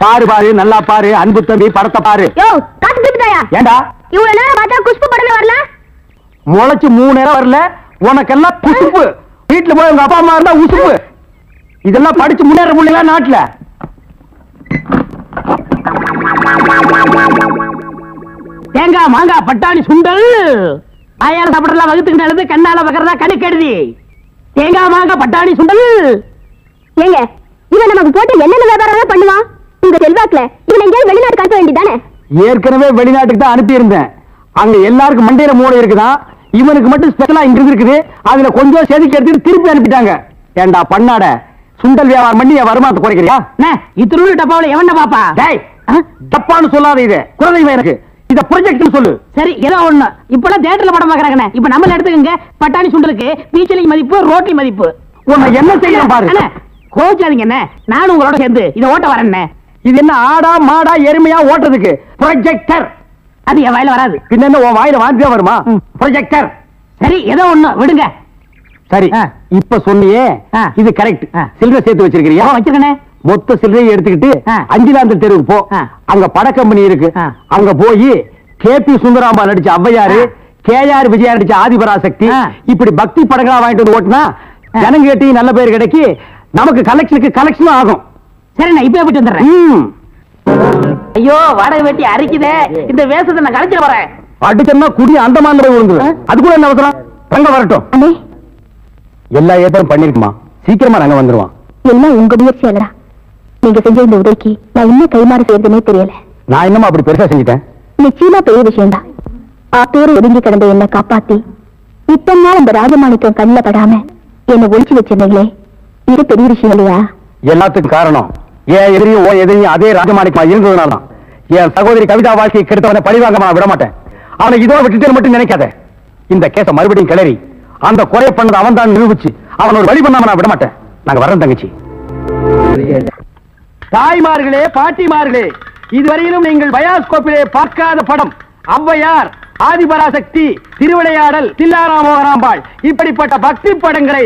பாரு பாரு நல்லா பாரு அன்பு தம்பி படத்தை பாரு. ஏண்டா இவ்வளவு நேரம் பார்த்தா குஷ்பு படமே வரல? முளைச்சு 3 நேரம் வரல, உனக்கெல்லாம் குசுப்பு. வீட்டுல போய் உங்க அப்பா அம்மா இருந்தா உசுப்பு. இதெல்லாம் படிச்சு முன்னேற முடியல நாட்டுல. தேங்காய் மாங்காய் பட்டாணி சுண்டல் வாயால சாப்பிடலாம், வகுத்துக்கு நல்லது, கண்ணால பக்கறதா கணக்கு எழுதி. தேங்காய் மாங்காய் பட்டாணி சுண்டல். ஏங்க இவன் நமக்கு போட்டு என்னென்ன வியாபாரம் பண்ணுவான்? உங்க செல்வாக்குல இவன் எங்கேயாவது வெளிநாட்டு காட்ட வேண்டியதானே? ஏற்கனவே வெளிநாட்டுக்கு தான் அனுப்பி இருந்தேன். அங்க எல்லாருக்கும் மண்டையில மூளை இருக்குதான், இவனுக்கு மட்டும் ஸ்பெஷலா இங்க இருக்குது. அதுல கொஞ்சம் செதுக்கி எடுத்துட்டு திருப்பி அனுப்பிட்டாங்க. ஏண்டா பண்ணாட சுண்டல் வியாபாரம் பண்ணி என் வருமானத்தை குறைக்கிறியா? இத்திரு டப்பாவில் எவன பாப்பா? டப்பான்னு சொல்லாத, இது குழந்தைங்க எனக்கு. இத ப்ரொஜெக்ட் சொல்லு. சரி ஏதோ ஒண்ணு. இப்பெல்லாம் தியேட்டர்ல படம் பாக்குறாங்க. இப்ப நம்மள எடுத்துக்கங்க. பட்டாணி சுண்டலுக்கு பீச்சலி மதிப்பு, ரோட்டி மதிப்பு. உன்னை என்ன செய்யணும் பாரு. கோச்சாதீங்க என்ன, நானும் உங்களோட சேர்ந்து இதை ஓட்ட வரேன். இது என்ன ஆடா மாடா எருமையா ஓட்டுறதுக்கு? ப்ரொஜெக்டர். அது என் வாயில வராது. பின்ன என்ன உன் வாயில வாந்தியா வருமா? ப்ரொஜெக்டர். சரி ஏதோ ஒண்ணு விடுங்க. சரி இப்ப சொன்னியே இது கரெக்ட். சில்லறை சேர்த்து வச்சிருக்கிறியா? வச்சிருக்கேன். மொத்த சில்லறையை எடுத்துக்கிட்டு அஞ்சிலாந்தல் தெருவுக்கு போ. அங்க பட கம்பெனி இருக்கு. அங்க போய் கேபி சுந்தராம்பா நடிச்ச ஔவையாரு, கேஆர் விஜயா நடிச்ச ஆதிபராசக்தி, இப்படி பக்தி படங்களா வாங்கிட்டு வந்து ஓட்டுனா ஜனங்க கேட்டி நல்ல பேர் கிடைக்கி, நமக்கு கலெக்ஷனும் ஆகும். சரி நான் இப்ப போயிட்டு வந்துடுறேன். ஐயோ வாடகை வெட்டி அரிக்குதே, இந்த வேஷத்தை நான் கலைச்சிட வரேன். அடிச்சா குடி அந்த மாதிரி விழுந்து. அது கூட என்ன அவசரம்? ரங்க வரட்டும். எல்லா ஏற்பாடும் பண்ணிருக்குமா, சீக்கிரமா ரங்க வந்துருவான். எல்லாம் உங்க முயற்சி அல்லடா. நீங்க செஞ்ச இந்த உதவிக்கு நான் இன்னும் கைமாறு செய்யறதுனே தெரியல. நான் இன்னும் அப்படி பெருசா செஞ்சுட்டேன்? நிச்சயமா பெரிய விஷயம் தான். ஆத்தோடு ஒதுங்கி கிடந்த என்னை காப்பாத்தி இத்தனை நாள் இந்த ராஜமாணிக்கம் கண்ணில் படாம என்னை ஒழிச்சு வச்சிருந்தீங்களே, இது பெரிய விஷயம் இல்லையா? எல்லாத்துக்கும் காரணம் ஏன் எதிரியும் அதே ராஜமாணிக்கமா இருந்ததுனால. என் சகோதரி கவிதா வாழ்க்கையை கெடுத்தவனை பழிவாங்க நான் விட மாட்டேன். அவனை இதோட விட்டுட்டு மட்டும் நினைக்காத. இந்த கேஸ மறுபடியும் கிளறி அந்த குறை பண்ணது அவன் தான் நிரூபிச்சு அவன் ஒரு வழி பண்ணாம நான் விட மாட்டேன். நாங்க வரோம் தங்கச்சி. தாய்மார்களே, பாட்டிமார்களே, இதுவரையிலும் நீங்கள் பயாஸ்கோப்பிலே பார்க்காத படம் ஔவையார், ஆதிபராசக்தி, திருவிளையாடல், தில்லாராமோகராம்பாள், இப்படிப்பட்ட பக்தி படங்களை,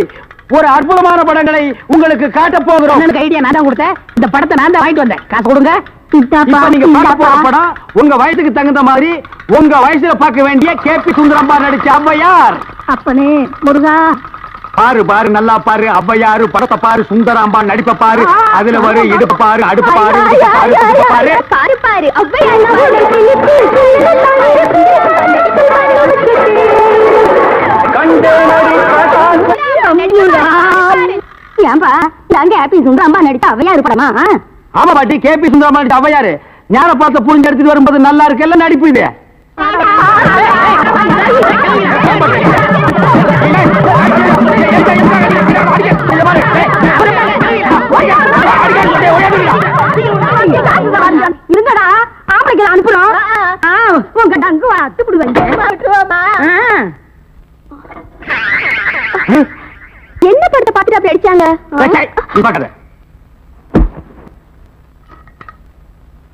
ஒரு அற்புதமான படங்களை உங்களுக்கு காட்ட போகிறோம். ஐடியா நான் தான் கொடுத்தேன். இந்த படத்தை நான் தான் வாங்கிட்டு வந்தேன். காசு கொடுங்க. நீங்க பார்க்க போற படம் உங்க வயசுக்கு தகுந்த மாதிரி உங்க வயசுல பார்க்க வேண்டிய கேபி சுந்தரம்பா நடிச்ச ஔவையார். அப்பனே முருகா, பாரு பாரு நல்லா பாரு. ஔவையாரு படத்தை பாரு, சுந்தராம்பா நடிப்ப பாரு. அதுல வரு இடுப்பு பாரு, அடுப்பு பாரு, பாரு பாரு பாரு. ஏன்பா நாங்க ஹாப்பி சுந்தராம்பா நடிச்ச ஔவையார் படமா? ஆமா பாட்டி, கேபி சுந்தரம்பா நடிச்ச ஔவையாரு. ஞான பார்த்த புரிஞ்சு எடுத்துட்டு வரும்போது நல்லா இருக்குல்ல நடிப்பு இது. இருங்கடா, ஆம்பளைக்கு அனுப்புறோம். உங்க டங்கு அத்துப்பிடுவாங்க. என்ன படத்தை பார்த்துட்டு அப்படி அடிச்சாங்க?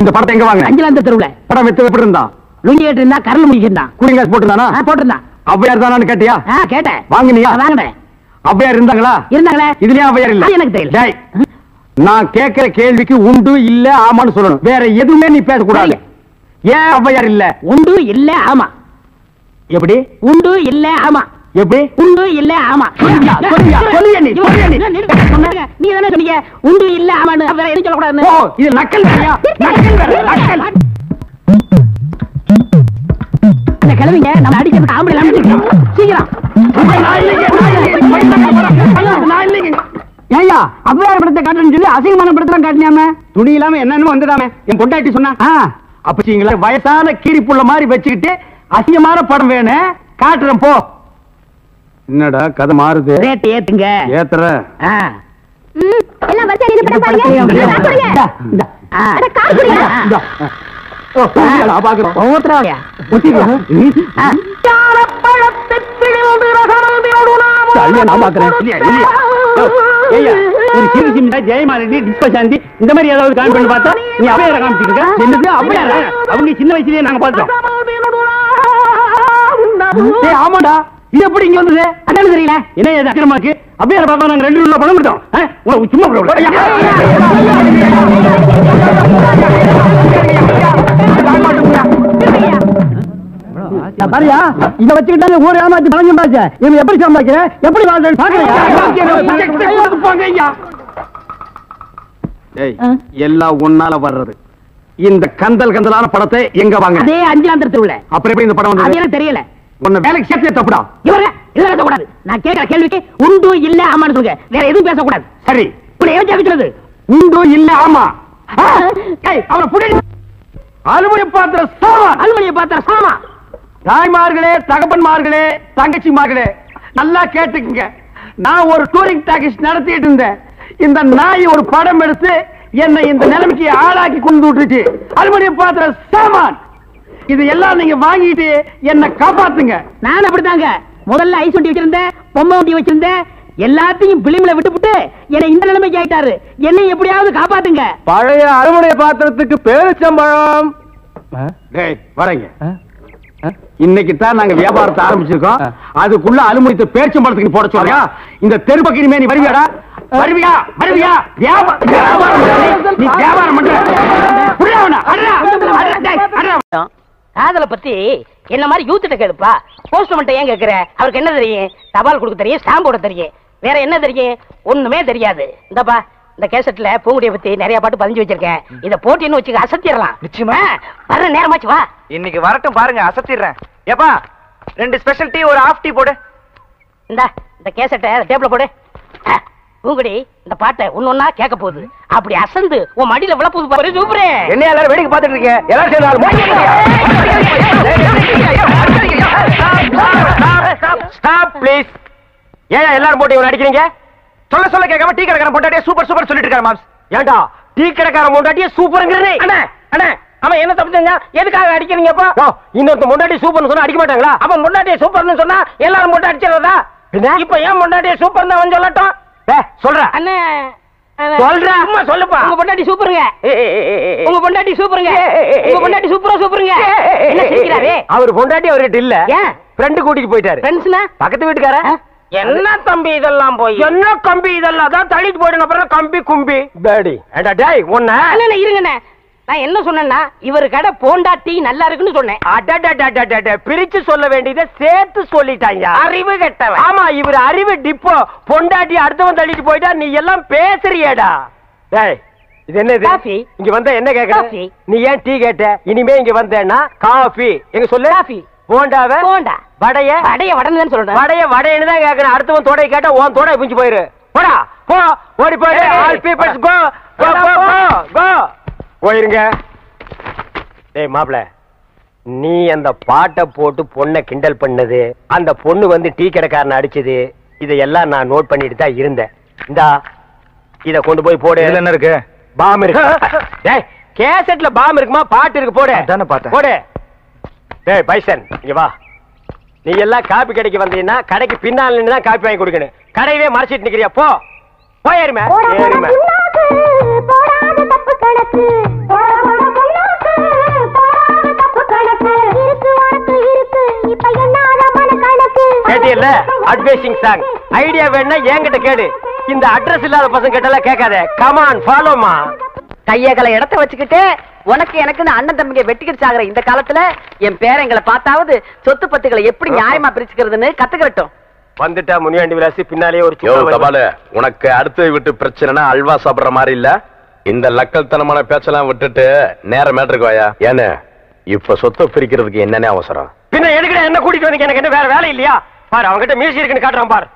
இந்த படத்தை எங்க வாங்க? அஞ்சிலாந்த தெருவுல. படம் வெத்து எப்படி இருந்தா? லுங்கி ஏட்டு இருந்தா, கரல் முடிக்கிட்டான். Cooling glass போட்டுருந்தானா? போட்டிருந்தான். ஔவையார் தானு கேட்டியா? கேட்டேன். வாங்கினியா? வாங்கினேன். ஔவையார் இருந்தாங்களா? இருந்தாங்களே. இதுலயே ஔவையார் இல்ல? எனக்கு தெரியல. நான் கேட்கிற கேள்விக்கு உண்டு இல்ல ஆமான்னு சொல்லணும். வேற எதுவுமே நீ பேசக்கூடாது. ஏன் ஔவையார் இல்ல? உண்டு இல்ல ஆமா. எப்படி? உண்டு இல்ல ஆமா. எப்படி? உண்டு இல்ல ஆமா. நீ தானே சொன்னீங்க உண்டு இல்ல ஆமான்னு. வேற எதுவும் சொல்லக்கூடாது. இது நக்கல் வேறையா? நக்கல். இந்த கிழவிங்க நம்ம அடிக்கிறதுக்கு ஆம்பளை அனுப்பிச்சிருக்கோம். சீக்கிரம். ஏயா ஔவையார் படத்தை காட்டுன்னு சொல்லி அசிங்கமான படத்தெல்லாம் காட்டினாம, துணி இல்லாம என்னன்னு வந்துடாம என் பொண்டாட்டி சொன்னா. அப்பீங்களா வயசான கீரி புள்ள மாதிரி வச்சுக்கிட்டு அசிங்கமான படம் வேணும் காட்டுறேன் போ. என்னடா கதை மாறுது? ரேட் ஏத்துங்க. ஏத்துற. எல்லாம் வரிசையா நின்னு படம் பாருங்க. ஜெயமாலினி, டிஸ்பசாந்தி இந்த மாதிரி ஏதாவது காமி பார்த்தா நீ அவையார காமிச்சிருக்க. அவங்க சின்ன வயசுலயே நாங்க பார்த்தோம். ஆமாடா, இது எப்படி இங்க வந்தது? அதான் தெரியல. என்ன இது அக்கிரமாக்கு? அவையார பார்த்தா நாங்க 2 பணம் கொடுத்தோம். சும்மா பாரியா இத வச்சுக்கிட்டாலே ஊர் ஏமாத்தி பணம் சம்பாதிச்ச இவன் எப்படி சம்பாதிக்கிற எப்படி வாழ்றேன்னு பாக்கலையா எல்லாம் ஒன்னால வர்றது இந்த கந்தல் கந்தலான படத்தை எங்க வாங்க அதே அஞ்சாந்தர் திருவிழா அப்புறம் எப்படி இந்த படம் அது வந்தது எனக்கு தெரியல உன்னை வேலைக்கு சேர்த்து தப்புடா இவர இதெல்லாம் பேசக்கூடாது நான் கேட்கிற கேள்விக்கு உண்டு இல்ல ஆமான்னு சொல்லுங்க வேற எதுவும் பேசக்கூடாது சரி இப்படி ஏன் கேட்கிறது உண்டு இல்ல ஆமா அவனை புடி அலுமினிய பாத்திர சாமா அலுமணியை பார்த்தா சாமா தாய்மார்களே தகப்பன்மார்களே தங்கச்சிமார்களே நல்லா கேட்டுக்குங்க நான் ஒரு டூரிங் டாக்கீஸ் நடத்திட்டு இருந்தேன் இந்த நாய் ஒரு படம் எடுத்து என்னை இந்த நிலைமைக்கு ஆளாக்கி கொண்டு விட்டுச்சு அலுமினிய பாத்திர சாமான் இது எல்லாம் நீங்க வாங்கிட்டு என்ன காப்பாத்துங்க நான் அப்படித்தாங்க முதல்ல ஐஸ் ஒட்டி வச்சிருந்தேன் பொம்மை ஒட்டி வச்சிருந்தேன் எல்லாத்தையும் பிலிம்ல விட்டுப்புட்டு என்னை இந்த நிலைமைக்கு ஆயிட்டாரு என்னை எப்படியாவது காப்பாத்துங்க பழைய அலுமினிய பாத்திரத்துக்கு பேரிச்சம்பழம் வரீங்க இன்னைக்கு தான் நாங்க வியாபாரத்தை ஆரம்பிச்சிருக்கோம் அதுக்குள்ள அலுமினியத்தை பேரிச்சம்பழத்துக்கு போட சொல்றியா இந்த தெருப்பக்கு இனிமே நீ வருவியாடா வருவியா வருவியா வியாபாரம் நீ வியாபாரம் பண்ற காதலை பத்தி என்ன மாதிரி யூத்திட்ட கேளுப்பா போஸ்ட்மேன் ஏன் கேக்குற அவருக்கு என்ன தெரியும் தபால் கொடுக்க தெரியும் ஸ்டாம்ப் போட தெரியும் வேற என்ன தெரியும் ஒண்ணுமே தெரியாது இந்தப்பா இந்த கேசட்ல பூங்குடியை பத்தி நிறைய பாட்டு பதிஞ்சு வச்சிருக்கேன் இத போட்டின்னு வச்சுக்க அசத்திடலாம் நிச்சயமா வர்ற நேரமாச்சு வா இன்னைக்கு வரட்டும் பாருங்க அசத்திடுறேன் ஏப்பா 2 ஸ்பெஷல் டீ ஒரு ஹாஃப் டீ போடு இந்த கேசட்டை டேப்ல போடு பூங்குடி இந்த பாட்டை ஒன்னொன்னா கேட்க போகுது அப்படி அசந்து உன் மடியில விழ போகுது பாரு சூப்பரே என்ன எல்லாரும் வேடிக்கை பார்த்துட்டு இருக்கீங்க எல்லாரும் ப்ளீஸ் ஏன் எல்லாரும் போட்டு இவன் அடிக்கிறீங்க சொல்ல சொல்ல கேட்காம டீ கடைக்காரன் பொண்டாட்டியே சூப்பர் சூப்பர் சொல்லிட்டு இருக்காரு மாம்ஸ் ஏண்டா டீ கடைக்காரன் பொண்டாட்டியே சூப்பர்ங்கிறனே அண்ணா அண்ணா அவன் என்ன தப்பு செஞ்சா எதுக்காக அடிக்கிறீங்கப்பா இன்னொருத்த முன்னாடி சூப்பர்னு சொன்னா அடிக்க மாட்டாங்களா அவன் முன்னாடியே சூப்பர்னு சொன்னா எல்லாரும் போட்டு அடிச்சிடறதா இப்ப ஏன் முன்னாடியே சூப்பர் அவன் சொல்லட்டும் சொல்ற அண்ணே சொல்ற அம்மா சொல்லுப்பா உங்க பொண்டாட்டி சூப்பருங்க உங்க பொண்டாட்டி சூப்பருங்க உங்க பொண்டாட்டி சூப்பருங்க என்ன சிரிக்கிறாரே அவர் பொண்டாட்டி அவர்கிட்ட இல்ல ஏன் ஃப்ரெண்ட் கூட்டிட்டு போயிட்டாரு ஃப்ரெண்ட்ஸ்னா பக்கத்து வீட்டுக்கார என்ன தம்பி இதெல்லாம் போய் என்ன கம்பி இதெல்லாம் அதான் தள்ளிட்டு போயிடுங்க அப்புறம் கம்பி கும்பி டாடி ஏடா டேய் ஒண்ணே அண்ணே இருங்கண்ணே நான் என்ன சொன்னேன்னா இவர் கடை போண்டா டீ நல்லா இருக்குன்னு சொன்னேன் அடடடடடட பிரிச்சு சொல்ல வேண்டியதை சேர்த்து சொல்லிட்டாங்க அறிவு கெட்டவன் ஆமா இவர் அறிவு டிப்போ பொண்டாட்டி அடுத்தவன் தள்ளிட்டு போயிட்டா நீ எல்லாம் பேசுறியேடா டேய் இது என்னது காபி இங்க வந்த என்ன கேக்குற நீ ஏன் டீ கேட்ட இனிமே இங்க வந்தேன்னா காபி எங்க சொல்லு காபி போண்டாவே போண்டா வடைய வடைய வடன்னு சொல்றேன் வடைய வடைன்னு தான் கேக்குறேன் அடுத்தவன் தோடை கேட்டா உன் தோடை பிஞ்சு போயிரு போடா போ ஓடி போயிடு ஆல் பீப்பிள்ஸ் கோ கோ கோ கோ போயிருங்க டேய் மாப்ள நீ அந்த பாட்டை போட்டு பொண்ணை கிண்டல் பண்ணது அந்த பொண்ணு வந்து டீ கடைக்காரனை அடிச்சது இதையெல்லாம் நான் நோட் பண்ணிட்டு தான் இருந்தேன் இந்தா இத கொண்டு போய் போடு என்ன இருக்கு பாம் இருக்கு டேய் கேசட்ல பாம் இருக்குமா பாட்டு இருக்கு போடு அதானே பாட்டு போடு டேய் பைசன் இங்க வா நீ எல்லாம் காப்பி கடைக்கு வந்தீங்கன்னா கடைக்கு பின்னால நின்னு தான் காப்பி வாங்கி கொடுக்கணும் கடையவே மறைச்சிட்டு நிக்கிறியா போ போயிருமே ஏறுமே கேட்டியல்ல அட்வைசிங் சாங் ஐடியா வேணா என்கிட்ட கேடு இந்த அட்ரஸ் இல்லாத பசங்க கிட்ட கேட்காத கமான் ஃபாலோமா கையகல இடத்த வச்சுக்கிட்டு உனக்கு எனக்குன்னு அண்ணன் தம்பிங்க வெட்டிக்கிட்டு சாகுற இந்த காலத்துல என் பேரங்களை பார்த்தாவது சொத்து பத்துக்களை எப்படி நியாயமா பிரிச்சுக்கிறதுன்னு கத்துக்கிறட்டும் வந்துட்டா முனியாண்டி விலாசி பின்னாலே ஒரு தபாலு உனக்கு அடுத்து விட்டு பிரச்சனைனா அல்வா சாப்பிடுற மாதிரி இல்ல இந்த லக்கல்தனமான பேச்செல்லாம் விட்டுட்டு நேர மேட்டருக்கு வாயா ஏன்னு இப்ப சொத்தை பிரிக்கிறதுக்கு என்னென்ன அவசரம் பின்ன எதுக்கிட்ட என்ன கூட்டிட்டு வந்தீங்க எனக்கு என்ன வேற வேலை இல்லையா பாரு அவங்ககிட்ட மியூசிக் இருக்குன்னு காட்டுறான் பாரு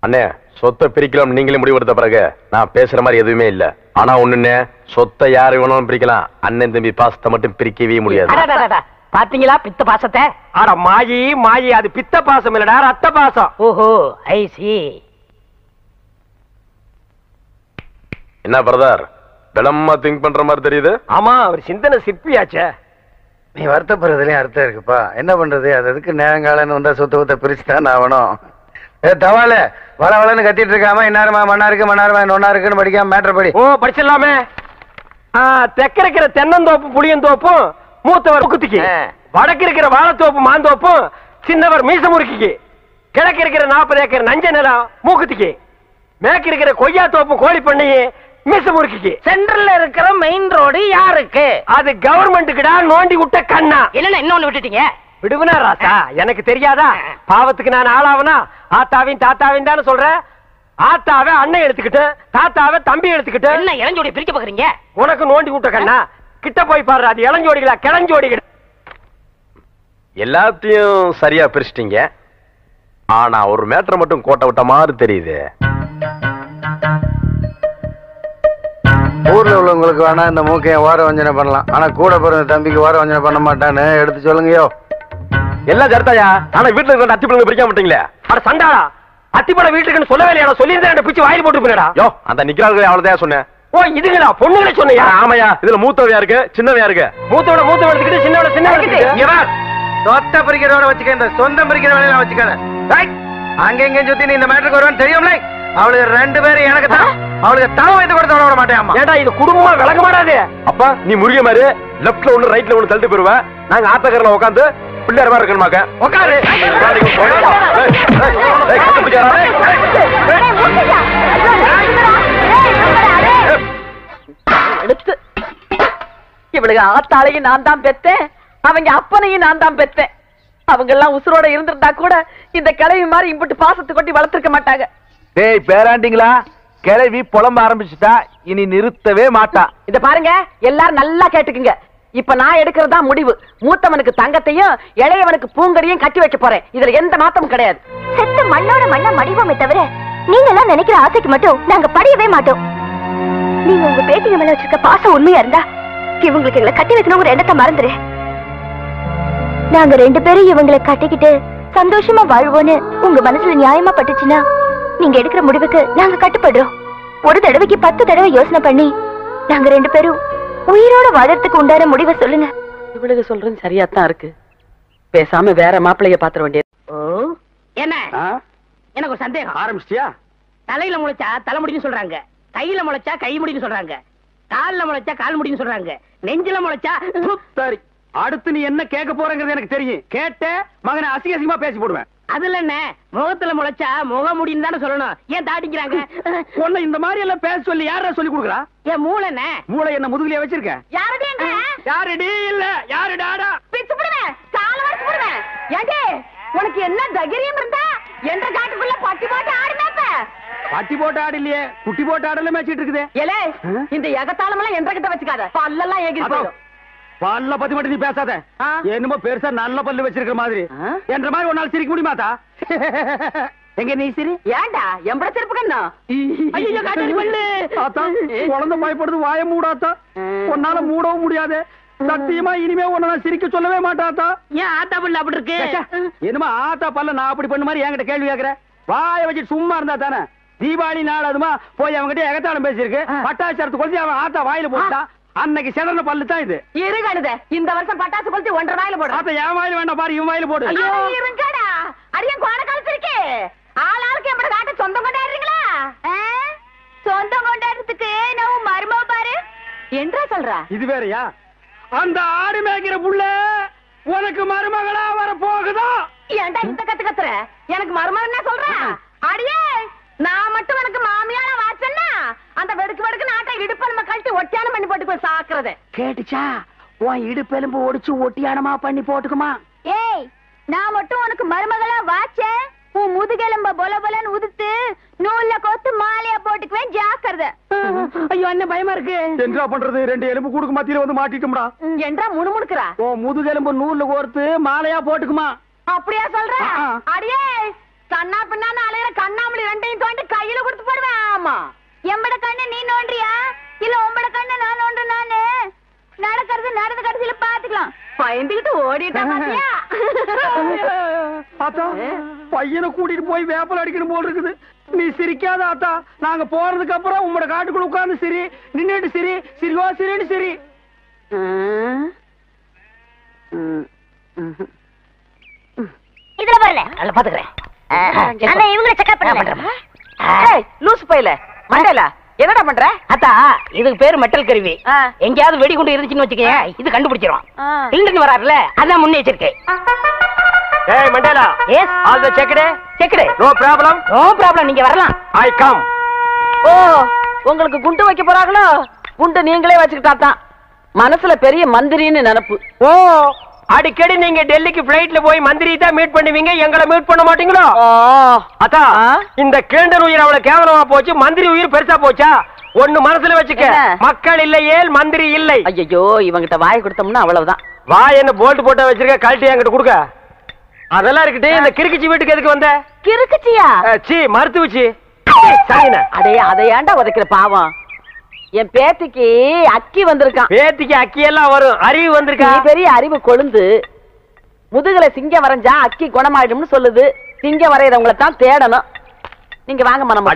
அண்ணே சொத்தை பிரிக்கலாம் நீங்களே முடிவெடுத்த பிறகு நான் பேசுற மாதிரி எதுவுமே இல்ல ஆனா ஒண்ணுன்னு சொத்தை யாரு வேணாலும் பிரிக்கலாம் அண்ணன் தம்பி பாசத்தை மட்டும் பிரிக்கவே முடியாது பாத்தீங்களா பித்த பாசத்தை ஆனா மாயி மாயி அது பித்த பாசம் இல்லடா ரத்த பாசம் ஓஹோ ஐ சி என்ன பிரதர் தினமா திங்க் பண்ற மாதிரி தெரியுது ஆமா அவர் சிந்தனை சிற்பியாச்சே நீ வருத்தப்படுறதுலயும் அர்த்தம் இருக்குப்பா என்ன பண்றது அது அதுக்கு நேரங்காலன்னு வந்தா சொத்த பிரிச்சுதான் ஆகணும் தவால வள வளன்னு கத்திட்டு இருக்காம இன்னாருமா மண்ணா இருக்கு நொன்னா இருக்குன்னு படிக்காம மேட்டர் படி ஓ படிச்சிடலாமே தெக்க இருக்கிற தென்னந்தோப்பும் புளியந்தோப்பும் மூத்தவர் முக்குத்திக்கு வடக்கு இருக்கிற வாழைத்தோப்பு மாந்தோப்பும் சின்னவர் மீச முறுக்கிக்கு கிழக்கு இருக்கிற 40 ஏக்கர் நஞ்ச நிலம் மூக்குத்திக்கு மேற்கு இருக்கிற கொய்யா தோப்பு கோழி பண்ணையே மீச முறுக்கிக்கு சென்ட்ரல்ல இருக்கிற மெயின் ரோடு யாருக்கு அது கவர்மெண்ட்டுக்குடா நோண்டி விட்ட கண்ணா இல்ல இன்னொன்னு விட்டுட்டீங்க விடுவனா ராசா, எனக்கு தெரியாதா? பாவத்துக்கு நான் ஆளாவனா? ஆத்தாவின் தாத்தாவின் தானே சொல்றேன். ஆத்தாவை அண்ணன் எடுத்துக்கிட்டு, தாத்தாவை தம்பி எடுத்துக்கிட்டு. என்ன இளஞ்சோடி பிரிக்க பாக்குறீங்க? உனக்கு நோண்டி விட்ட கண்ணா, கிட்ட போய் பாரு. அது இளஞ்சோடிகளா கிளஞ்சோடிகள்? எல்லாத்தையும் சரியா பிரிச்சிட்டீங்க. ஆனா ஒரு மேட்டர் மட்டும் கோட்டை விட்ட மாதிரி தெரியுது. ஊர்ல உள்ளவங்களுக்கு வேணா இந்த மூக்கைய வார வஞ்சனை பண்ணலாம், ஆனா கூட பிறந்த தம்பிக்கு வார வஞ்சனை பண்ண மாட்டான்னு எடுத்து சொல்லுங்கயோ. எல்லாம் ஜர்த்தாயா, ஆனா வீட்டுல இருக்க அத்தி பிள்ளைங்க பிரிக்க மாட்டீங்களே. அட சண்டாளா, அத்திப்பட வீட்டுக்குன்னு சொல்லவே இல்லையா? சொல்லியிருந்தேன் பிச்சு வாயில் போட்டு போயிடா. யோ, அந்த நிக்கிறார்கள் அவ்வளவுதான் சொன்னேன். ஓ இதுங்களா பொண்ணுங்களே சொன்னியா? ஆமையா, இதுல மூத்தவையா இருக்கு சின்னவையா இருக்கு. மூத்தோட மூத்த எடுத்துக்கிட்டு சின்னோட சின்ன எடுத்துக்கிட்டு சொத்த பிரிக்கிறோட வச்சுக்க, இந்த சொந்தம் பிரிக்கிற வேலையில வச்சுக்காத. அங்க எங்க சுத்தி நீ இந்த மேட்டருக்கு வருவான்னு தெரியும்ல. அவளுக்கு 2 பேரும் எனக்கு தான். அவளுக்கு தலை வைத்து கூட விட மாட்டேன். ஏடா இது குடும்பமா விளங்க மாட்டாது. அப்பா நீ முருக மாதிரி லெப்ட்ல ஒண்ணு ரைட்ல ஒண்ணு தள்ளிட்டு போயிருவேன். நாங்க ஆத்தக்கரையில உட்காந்து பிள்ளையார் மாதிரி இருக்கணுமாக்க. உட்காரு. எடுத்து இவளுக்கு ஆத்தாளையும் நான் தான் பெத்தேன், அவங்க அப்பனையும் நான் தான் பெத்தேன். அவங்க எல்லாம் உசுரோட இருந்திருந்தா கூட இந்த கிழவி மாதிரி இம்புட்டு பாசத்தை கொட்டி வளர்த்திருக்க மாட்டாங்க. டேய் பேராண்டிங்களா, கிழவி புலம்ப ஆரம்பிச்சுட்டா இனி நிறுத்தவே மாட்டா. இத பாருங்க, எல்லாரும் நல்லா கேட்டுக்குங்க. இப்ப நான் எடுக்கிறதா முடிவு. மூத்தவனுக்கு தங்கத்தையும் இளையவனுக்கு பூங்கடியும் கட்டி வைக்க போறேன். இதுல எந்த மாற்றமும் கிடையாது. செத்து மண்ணோட மண்ண மடிவோமே தவிர நீங்க எல்லாம் நினைக்கிற ஆசைக்கு மட்டும் நாங்க படியவே மாட்டோம். நீங்க உங்க பேட்டிங்க மேல வச்சிருக்க பாசம் உண்மையா இருந்தா இவங்களுக்கு எங்களை கட்டி வைக்கணும் ஒரு எண்ணத்தை மறந்துரு. நாங்க 2 பேரும் இவங்களை கட்டிக்கிட்டு சந்தோஷமா வாழ்வோன்னு உங்க மனசுல நியாயமா பட்டுச்சுன்னா நீங்க எடுக்கிற முடிவுக்கு நாங்க கட்டுப்படுறோம். ஒரு தடவைக்கு 10 தடவை யோசனை பண்ணி நாங்க 2 பேரும் உயிரோட வாழறதுக்கு உண்டான முடிவை சொல்லுங்க. இவளுக்கு சொல்றது சரியாத்தான் இருக்கு. பேசாம வேற மாப்பிள்ளைய பாத்திர வேண்டியது. என்ன எனக்கு ஒரு சந்தேகம். ஆரம்பிச்சிட்டியா? தலையில முளைச்சா தலைமுடின்னு சொல்றாங்க, கையில முளைச்சா கை முடின்னு சொல்றாங்க, கால்ல முளைச்சா கால் முடின்னு சொல்றாங்க, நெஞ்சில முளைச்சா. சரி, அடுத்து நீ என்ன கேட்க போறங்கிறது எனக்கு தெரியும். கேட்ட மகனை அசிங்க அசிங்கமா பேசி போடுவேன். அதுல என்ன, முகத்துல முளைச்சா முக முடின்னு தானே சொல்லணும். ஏன் தாட்டிக்கிறாங்க? உன்னை இந்த மாதிரி எல்லாம் பேச சொல்லி யாரா சொல்லி கொடுக்குறா? என் மூளை என்ன? மூளை என்ன முதுகுலயே வச்சிருக்க? யாருடி இல்ல யாருடாடா? உனக்கு என்ன தைரியம் இருந்தா என்ற காட்டுக்குள்ள பட்டி போட்டு ஆடுனாப்ப? பட்டி போட்டு ஆடு இல்லையே, குட்டி போட்டு ஆடல மேய்ச்சிட்டு இருக்குது. ஏலே, இந்த எகத்தாளம் எல்லாம் என்ற கிட்ட வச்சுக்காத, பல்லெல்லாம் ஏகி போயிடும். பல்ல பத்தி மட்டும் நீ பேசாத. என்னமோ பெருசா நல்ல பல்லு வச்சிருக்கிற மாதிரி. என்ற மாதிரி ஒரு நாள் சிரிக்க முடியுமாத்தா? எங்க நீ சிரி? ஏண்டா எம்பட சிரிப்பு கண்ணா? ஐயோ காட்டாடி பல்லு. ஆத்தா குழந்தை பயப்படுது, வாய மூடாத்தா. உன்னால மூடவும் முடியாது. சத்தியமா இனிமே உன்னை நான் சிரிக்க சொல்லவே மாட்டாத்தா. ஏன் ஆத்தா பல்லு அப்படி இருக்கு? என்னமா ஆத்தா பல்ல நான் அப்படி பண்ண மாதிரி என்கிட்ட கேள்வி கேக்குற? வாய வச்சுட்டு சும்மா இருந்தா தானே. தீபாவளி நாள் அதுமா போய் அவங்ககிட்ட எகத்தாளம் பேசியிருக்கு. பட்டாசரத்து கொளுத்தி அவன் ஆத்தா வாயில போட்டா. அன்னைக்கு சிறந்த பல்லு தான் இது. இருங்கடுதே, இந்த வருஷம் பட்டாசு கொளுத்தி 1.5 வாயில போடு. ஆத்தா என் வாயில வேண்டாம் பாரு, இவன் வாயில போடு. இருங்கடா, அரியன் கோண காலத்திருக்கு. ஆளாளுக்கு எம்பட காட்ட சொந்தம் கொண்டாடுறீங்களா? சொந்தம் கொண்டாடுறதுக்கு நான் மருமவ பாரு என்றா சொல்றா. இது வேறயா? அந்த ஆடு மேய்க்கிற புள்ள உனக்கு மருமகளா வர போகுதா? ஏன்டா இந்த கத்துற? எனக்கு மருமகன் என்ன சொல்ற? அடியே, நான் மட்டும் உனக்கு மாமியார வாச்சன்னா அந்த வெடுக்கு வெடுக்கு நாட்டை இடுப்பெலும்ப கழட்டி ஒட்டியானம் பண்ணி போட்டு போய் சாக்குறது கேட்டுச்சா? உன் இடுப்பெலும்பு ஒடிச்சு ஒட்டியானமா பண்ணி போட்டுக்குமா? ஏய், நான் மட்டும் உனக்கு மருமகளா வாச்சேன், உன் முதுகெலும்ப பொல பொலன்னு உதுத்து நூல்ல கோத்து மாலையா போட்டுக்குவேன், ஜாக்கிரதை. ஐயோ அண்ணன் பயமா இருக்கு. என்ன பண்றது? 2 எலும்பு கூடுக்கு மத்தியில வந்து மாட்டிட்டோம்டா. என்றா முணுமுணுக்குறா. ஓ முதுகெலும்பு நூல்ல கோர்த்து மாலையா போட்டுக்குமா? அப்படியா சொல்ற? அடியே, கண்ணா பின்னான்னு அலையிற கண்ணாமலி 2ஐயும் தோண்டி கையில கொடுத்து போடுவேன். ஆமா, எம்பட கண்ணு நீ நோண்டியா இல்ல உம்பட கண்ணு நான் நோண்டு? நானு நடக்கிறது நடந்து கடைசியில பாத்துக்கலாம். பயந்துகிட்டு ஓடிட்டா பாத்தியா? ஆத்தா பையனை கூட்டிட்டு போய் வேப்பல் அடிக்கணும் போல் இருக்குது. நீ சிரிக்காத ஆத்தா. நாங்க போறதுக்கு அப்புறம் உங்களோட காட்டுக்குள்ள உட்கார்ந்து சிரி, நின்னுட்டு சிரி, சிரிவா சிரின்னு சிரி. இதுல வரல நல்ல பாத்துக்கிறேன். ஆனா இவங்களை செக்அப் பண்ண. ஏய் லூசு பையல மண்டல, என்னடா பண்ற? அத்தா இதுக்கு பேரு மெட்டல் கருவி. எங்கயாவது வெடிகுண்டு இருந்துச்சுன்னு வச்சுக்கேன், இது கண்டுபிடிச்சிரும். இல்லன்னு வராருல, அதான் முன்னெச்சரிக்கை. ஏய் Mandela, yes all the checked checked. No problem. No problem, நீங்க வரலாம். I come. ஓ, உங்களுக்கு குண்டு வைக்க போறாங்களோ? குண்டு நீங்களே வச்சுக்கிட்டா தான். மனசுல பெரிய மந்திரின்னு நினைப்பு. ஓ அடிக்கடி நீங்க டெல்லிக்கு பிளைட்ல போய் மந்திரி தான் மீட் பண்ணுவீங்க, எங்களை மீட் பண்ண மாட்டீங்களோ? அத்தா, இந்த கிழண்டன் உயிர் அவ்வளவு கேவலமா போச்சு, மந்திரி உயிர் பெருசா போச்சா? ஒண்ணு மனசுல வச்சுக்க, மக்கள் இல்லையே மந்திரி இல்லை. ஐயோ, இவங்கிட்ட வாய் கொடுத்தோம்னா அவ்வளவுதான். வாய் என்ன போல்ட் போட்டா வச்சிருக்க, கழட்டி என்கிட்ட கொடுக்க. அதெல்லாம் இருக்கட்டு, இந்த கிறுக்குச்சி வீட்டுக்கு எதுக்கு வந்த? கிறுக்குச்சியா? சீ, மருத்துவச்சி. அடே, அதை ஏன்டா உதைக்கிற பாவம்? என் பேத்திக்கு அக்கி வந்திருக்கான். பேத்திக்கு அக்கி எல்லாம் வரும், அறிவு வந்திருக்கா? பெரிய அறிவு கொழுந்து. முதுகுல சிங்க வரைஞ்சா அக்கி குணமாயிடும்னு சொல்லுது. சிங்க வரையறவங்கள தான் தேடணும். நீங்க வாங்க மனம்.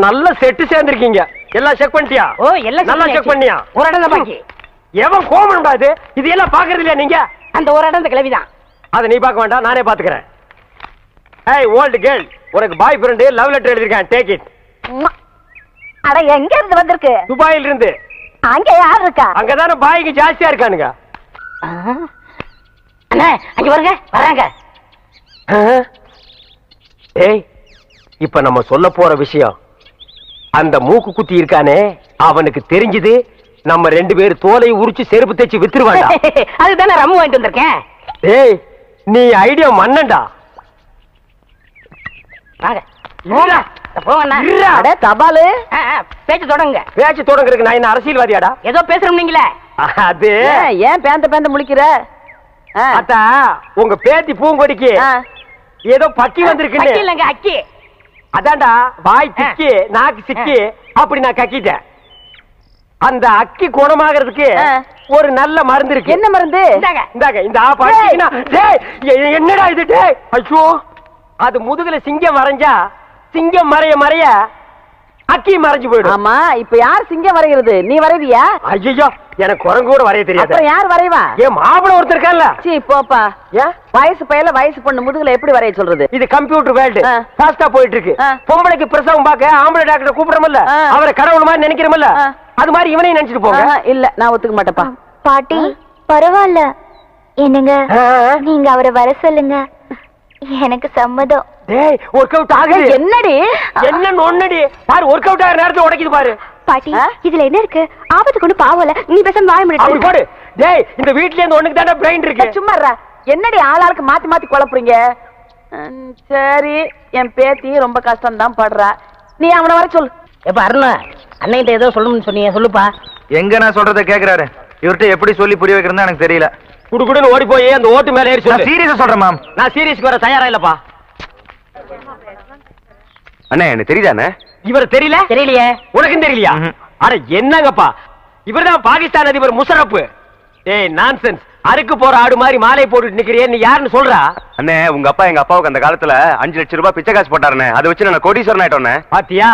நல்ல செட்டு சேர்ந்திருக்கீங்க. எல்லாம் செக் பண்ணிட்டியா? ஓ, எல்லாம் நல்லா செக் பண்ணியா? ஒரு இடம் தான் பாக்கி. எவன் கோமன்டா இது? இது எல்லாம் பாக்குறது இல்லையா நீங்க? அந்த ஒரு இடம் இந்த கிளவிதான். அதை நீ பார்க்க வேண்டாம், நானே பாத்துக்கிறேன். ஏய் ஓல்ட் கேர்ள், உனக்கு பாய் ஃப்ரெண்ட் லவ் லெட்டர் எழுதிருக்கேன், டேக் இட். அட, எங்க இருந்து வந்திருக்கு? துபாயில இருந்து. அங்க யார் இருக்கா? அங்கதானே பாய்க்கு ஜாஸ்தியா இருக்கானுங்க. அண்ணே, அங்க வருங்க, வராங்க. ஏய், இப்ப நம்ம சொல்ல போற விஷயம், அந்த மூக்கு குத்தி இருக்கானே, அவனுக்கு தெரிஞ்சது நம்ம 2 பேர் தோலை உரிச்சு செருப்பு தைச்சு வித்துருவாங்க. அதுதானே ரம்மு வாங்கிட்டு வந்திருக்கேன். ஏய், நீ ஐடியா மன்னண்டா. வாங்க தபாலு பேச்சு தொடங்க. பேச்சு தொடங்குறதுக்கு நான் என்ன அரசியல்வாதியாடா? ஏதோ பேசுறோம் நீங்களே. அது ஏன் பேந்த முழிக்கிற? அத்தா, உங்க பேத்தி பூங்கொடிக்கு ஏதோ பக்கி வந்திருக்கு இல்லங்க, அக்கி. அதான்டா, வாய் திக்கி நாக்கு சிக்கி அப்படி நான் கக்கிட்டேன். அந்த அக்கி குணமாகிறதுக்கு ஒரு நல்ல மருந்து இருக்கு. என்ன மருந்து? இந்தாங்க, இந்த ஆப் என்னடா இது? ஐயோ, அது முதுகுல சிங்கம் வரைஞ்சா சிங்கம் மறைய மறைய அக்கி மறைஞ்சு போயிடும். ஆமா, இப்ப யார் சிங்கம் வரைகிறது? நீ வரைவியா? ஐயோ, எனக்கு குரங்கு கூட வரைய தெரியாது. அப்புறம் யார் வரைவா? ஏன் மாப்பிள ஒருத்தர் இருக்கான்ல? சீ போப்பா. வயசு பையல வயசு பொண்ணு முதுகுல எப்படி வரைய சொல்றது? இது கம்ப்யூட்டர் வேர்ல்டு, ஃபாஸ்டா போயிட்டு இருக்கு. பொம்பளைக்கு பிரசவம் பார்க்க ஆம்பளை டாக்டர் கூப்பிடுறோம்ல, அவரை கடவுள் மாதிரி நினைக்கிறோம்ல, அது மாதிரி இவனையும் நினைச்சிட்டு போங்க. இல்ல, நான் ஒத்துக்க மாட்டேப்பா. பாட்டி, பரவாயில்ல. என்னங்க, நீங்க அவரை வர சொல்லுங்க, எனக்கு சம்மதம். டேய், ஒர்க் அவுட் ஆகுது. என்னடி என்ன நொன்னடி பாரு, ஒர்க் அவுட் ஆகுற நேரத்துல உடைக்குது பாரு. பாட்டி, இதுல என்ன இருக்கு? ஆபத்து கொண்டு பாவல, நீ பேசாம வாய அப்படி முடியாது. போடு. டேய், இந்த வீட்ல இருந்து ஒண்ணுக்கு தான பிரைன் இருக்கு. சும்மா இருடா. என்னடி ஆளாளுக்கு மாத்தி மாத்தி குழப்புறீங்க? சரி, என் பேத்தி ரொம்ப கஷ்டம் தான் படுறா. நீ அவனை வர சொல்லு. எப்ப அருணா, அண்ணன் ஏதோ சொல்லணும்னு சொன்னீங்க, சொல்லுப்பா. எங்க நான் சொல்றத கேக்குறாரு, இவர்கிட்ட எப்படி சொல்லி புரிய வைக்கிறதா எனக்கு தெரியல. குடுகுடுன்னு ஓடி போய் அந்த ஓட்டு மேல ஏறி சொல்லு. சீரியஸா சொல்றேன் மேம். நான் சீரியஸ்க்கு வர தயாரா இல்லப்பா. அண்ணே, எனக்கு தெரியுதானே? இவர் தெரியல? தெரியலையே. உனக்கும் தெரியலையா? அட என்னங்கப்பா, இவர்தான் பாகிஸ்தான் அதிபர் முஷரப். ஏய் நான்சென்ஸ், அறுக்கு போற ஆடு மாதிரி மாலை போட்டுட்டு நிக்கிறியே, நீ யாருன்னு சொல்றா? அண்ணே, உங்க அப்பா எங்க அப்பாவுக்கு அந்த காலத்துல 5 லட்சம் ரூபாய் பிச்சை காசு போட்டாருண்ணே. அதை வச்சு நான் கோடீஸ்வரன் ஆயிட்டோண்ணே. பாத்தியா,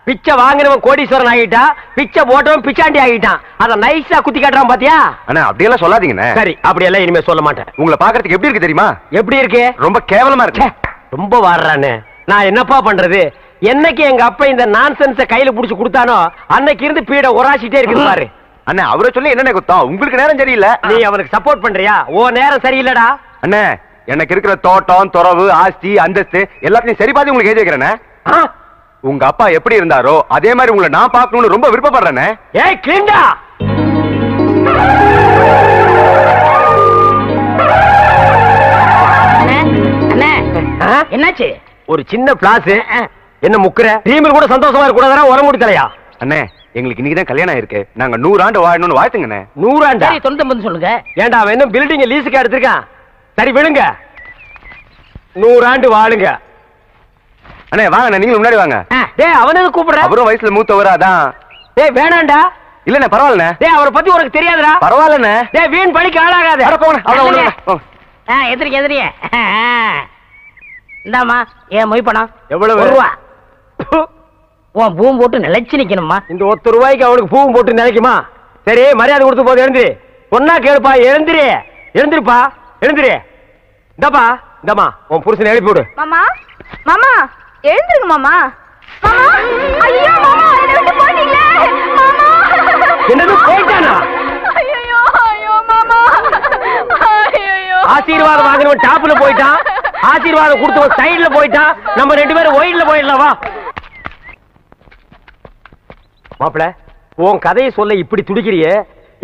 பிச்சை வாங்கினவன் கோடீஸ்வரன் ஆகிட்டான், பிச்சை போட்டவன் பிச்சாண்டி ஆகிட்டான். அத நைஸா குத்தி காட்டுறான் பாத்தியா? அண்ணா, அப்படியெல்லாம் சொல்லாதீங்கண்ணே. சரி, அப்படியெல்லாம் இனிமே சொல்ல மாட்டேன். உங்களை பாக்குறதுக்கு எப்படி இருக்கு தெரியுமா? எப்படி இருக்கு? ரொம்ப கேவலமா இருக்கு. ரொம்ப வாடுறானே, நான் என்னப்பா பண்றது? என்னைக்கு எங்க அப்பா இந்த நான்சென்ஸ கையில புடிச்சு கொடுத்தானோ அன்னைக்கு இருந்து பீட உராசிட்டே இருக்கு பாரு. அண்ணே, அவரை சொல்லி என்னென்ன குத்தம்? உங்களுக்கு நேரம் சரியில்லை. நீ அவனுக்கு சப்போர்ட் பண்றியா? ஓ நேரம் சரியில்லடா. அண்ணே, எனக்கு இருக்கிற தோட்டம், துறவு, ஆஸ்தி, அந்தஸ்து எல்லாத்தையும் சரி பாதி உங்களுக்கு எழுதி வைக்கிறேனே. உங்க அப்பா எப்படி இருந்தாரோ அதே மாதிரி உங்களை நான் பார்க்கணும்னு ரொம்ப விருப்பப்படுறேனே. ஏய் கிளிண்டா, என்னாச்சு? ஒரு சின்ன பிளாஸ். என்ன முக்குற? ரீமில் கூட சந்தோஷமா இருக்க கூடாதா? உரம் கொடுக்கலையா? அண்ணே, எங்களுக்கு இன்னைக்குதான் கல்யாணம் இருக்கு. நாங்க 100 ஆண்டு வாழணும்னு வாழ்த்துங்கண்ணே. 100 ஆண்டா? 99 சொல்லுங்க. ஏண்டா, அவன் இன்னும் பில்டிங் லீஸுக்கு எடுத்திருக்கான். சரி விழுங்க, 100 ஆண்டு வாழுங்க. அண்ணே வாங்க, நீங்க முன்னாடி வாங்க. டேய், அவனுக்கு கூப்பிடுற? அவரும் வயசுல மூத்தவர் அதான். டேய் வேணாண்டா. இல்லண்ணே, பரவாயில்லண்ணே. டேய், அவரை பத்தி உனக்கு தெரியாதுடா. பரவாயில்லண்ணே. டேய், வீண் பழிக்கு ஆளாகாத. அட போங்க, அவ்வளவு. எதிரிக்க எதிரிய. இந்தாமா, ஏன் மொய் பணம் எவ்வளவு? ரூபா. உன் பூம் போட்டு நிலைச்சு நிக்கணுமா? இந்த ₹1 அவனுக்கு பூவும் போட்டு நினைக்குமா? சரி, மரியாதை கொடுத்து போது எழுந்திரி. பொண்ணா கேளுப்பா, எழுந்திரி. எழுந்திருப்பா, எழுந்திரி. இந்தப்பா, இந்தம்மா, உன் புருஷனை எழுப்பி விடு. மாமா, மாமா, எழுந்திருங்க மாமா. மாமா, ஐயோ மாமா, என்னை விட்டு போறீங்களே மாமா. என்னது, போயிட்டானா? ஐயோ, ஐயோ மாமா, ஐயோ. ஆசீர்வாதம் வாங்கினவன் டாப்ல போயிட்டான், ஆசீர்வாதம் கொடுத்தவன் சைடுல போயிட்டான். நம்ம 2 பேரும் ஒயிட்ல போயிடலாம். வா மாப்பிள, உன் கதையை சொல்ல இப்படி துடிக்கிறியே,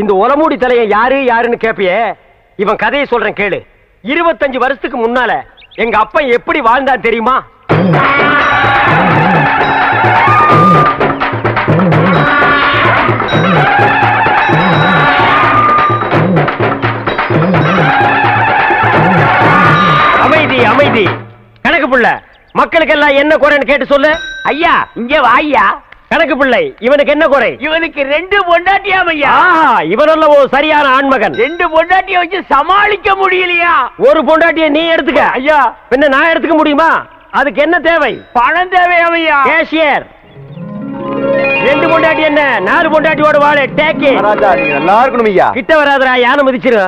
இந்த ஒலமூடி தலையை யாரு யாருன்னு கேப்பியே, இவன் கதையை சொல்றேன் கேளு. 25 வருஷத்துக்கு முன்னால எங்க அப்பா எப்படி வாழ்ந்தான் தெரியுமா? அமைதி அமைதி. கணக்கு பிள்ளை, மக்களுக்கெல்லாம் என்ன குறைன்னு கேட்டு சொல்லு. ஐயா இங்க வாய்யா. கணக்கு பிள்ளை, இவனுக்கு என்ன குறை? இவனுக்கு 2 பொண்டாட்டியாம் ஐயா. இவனல்ல ஒரு சரியான ஆண்மகன். 2 பொண்டாட்டிய வச்சு சமாளிக்க முடியலையா? ஒரு பொண்டாட்டிய நீ எடுத்துக்க. ஐயா பின்ன நான் எடுத்துக்க முடியுமா? அதுக்கு என்ன தேவை? பணம் தேவையா ஐயா? கேஷியர். 2 பொண்டாட்டி என்ன 4 பொண்டாட்டியோட வாழ டேக்கி. நீங்க நல்லா இருக்கணும் ஐயா. கிட்ட வராதரா, யானை மிதிச்சிரு.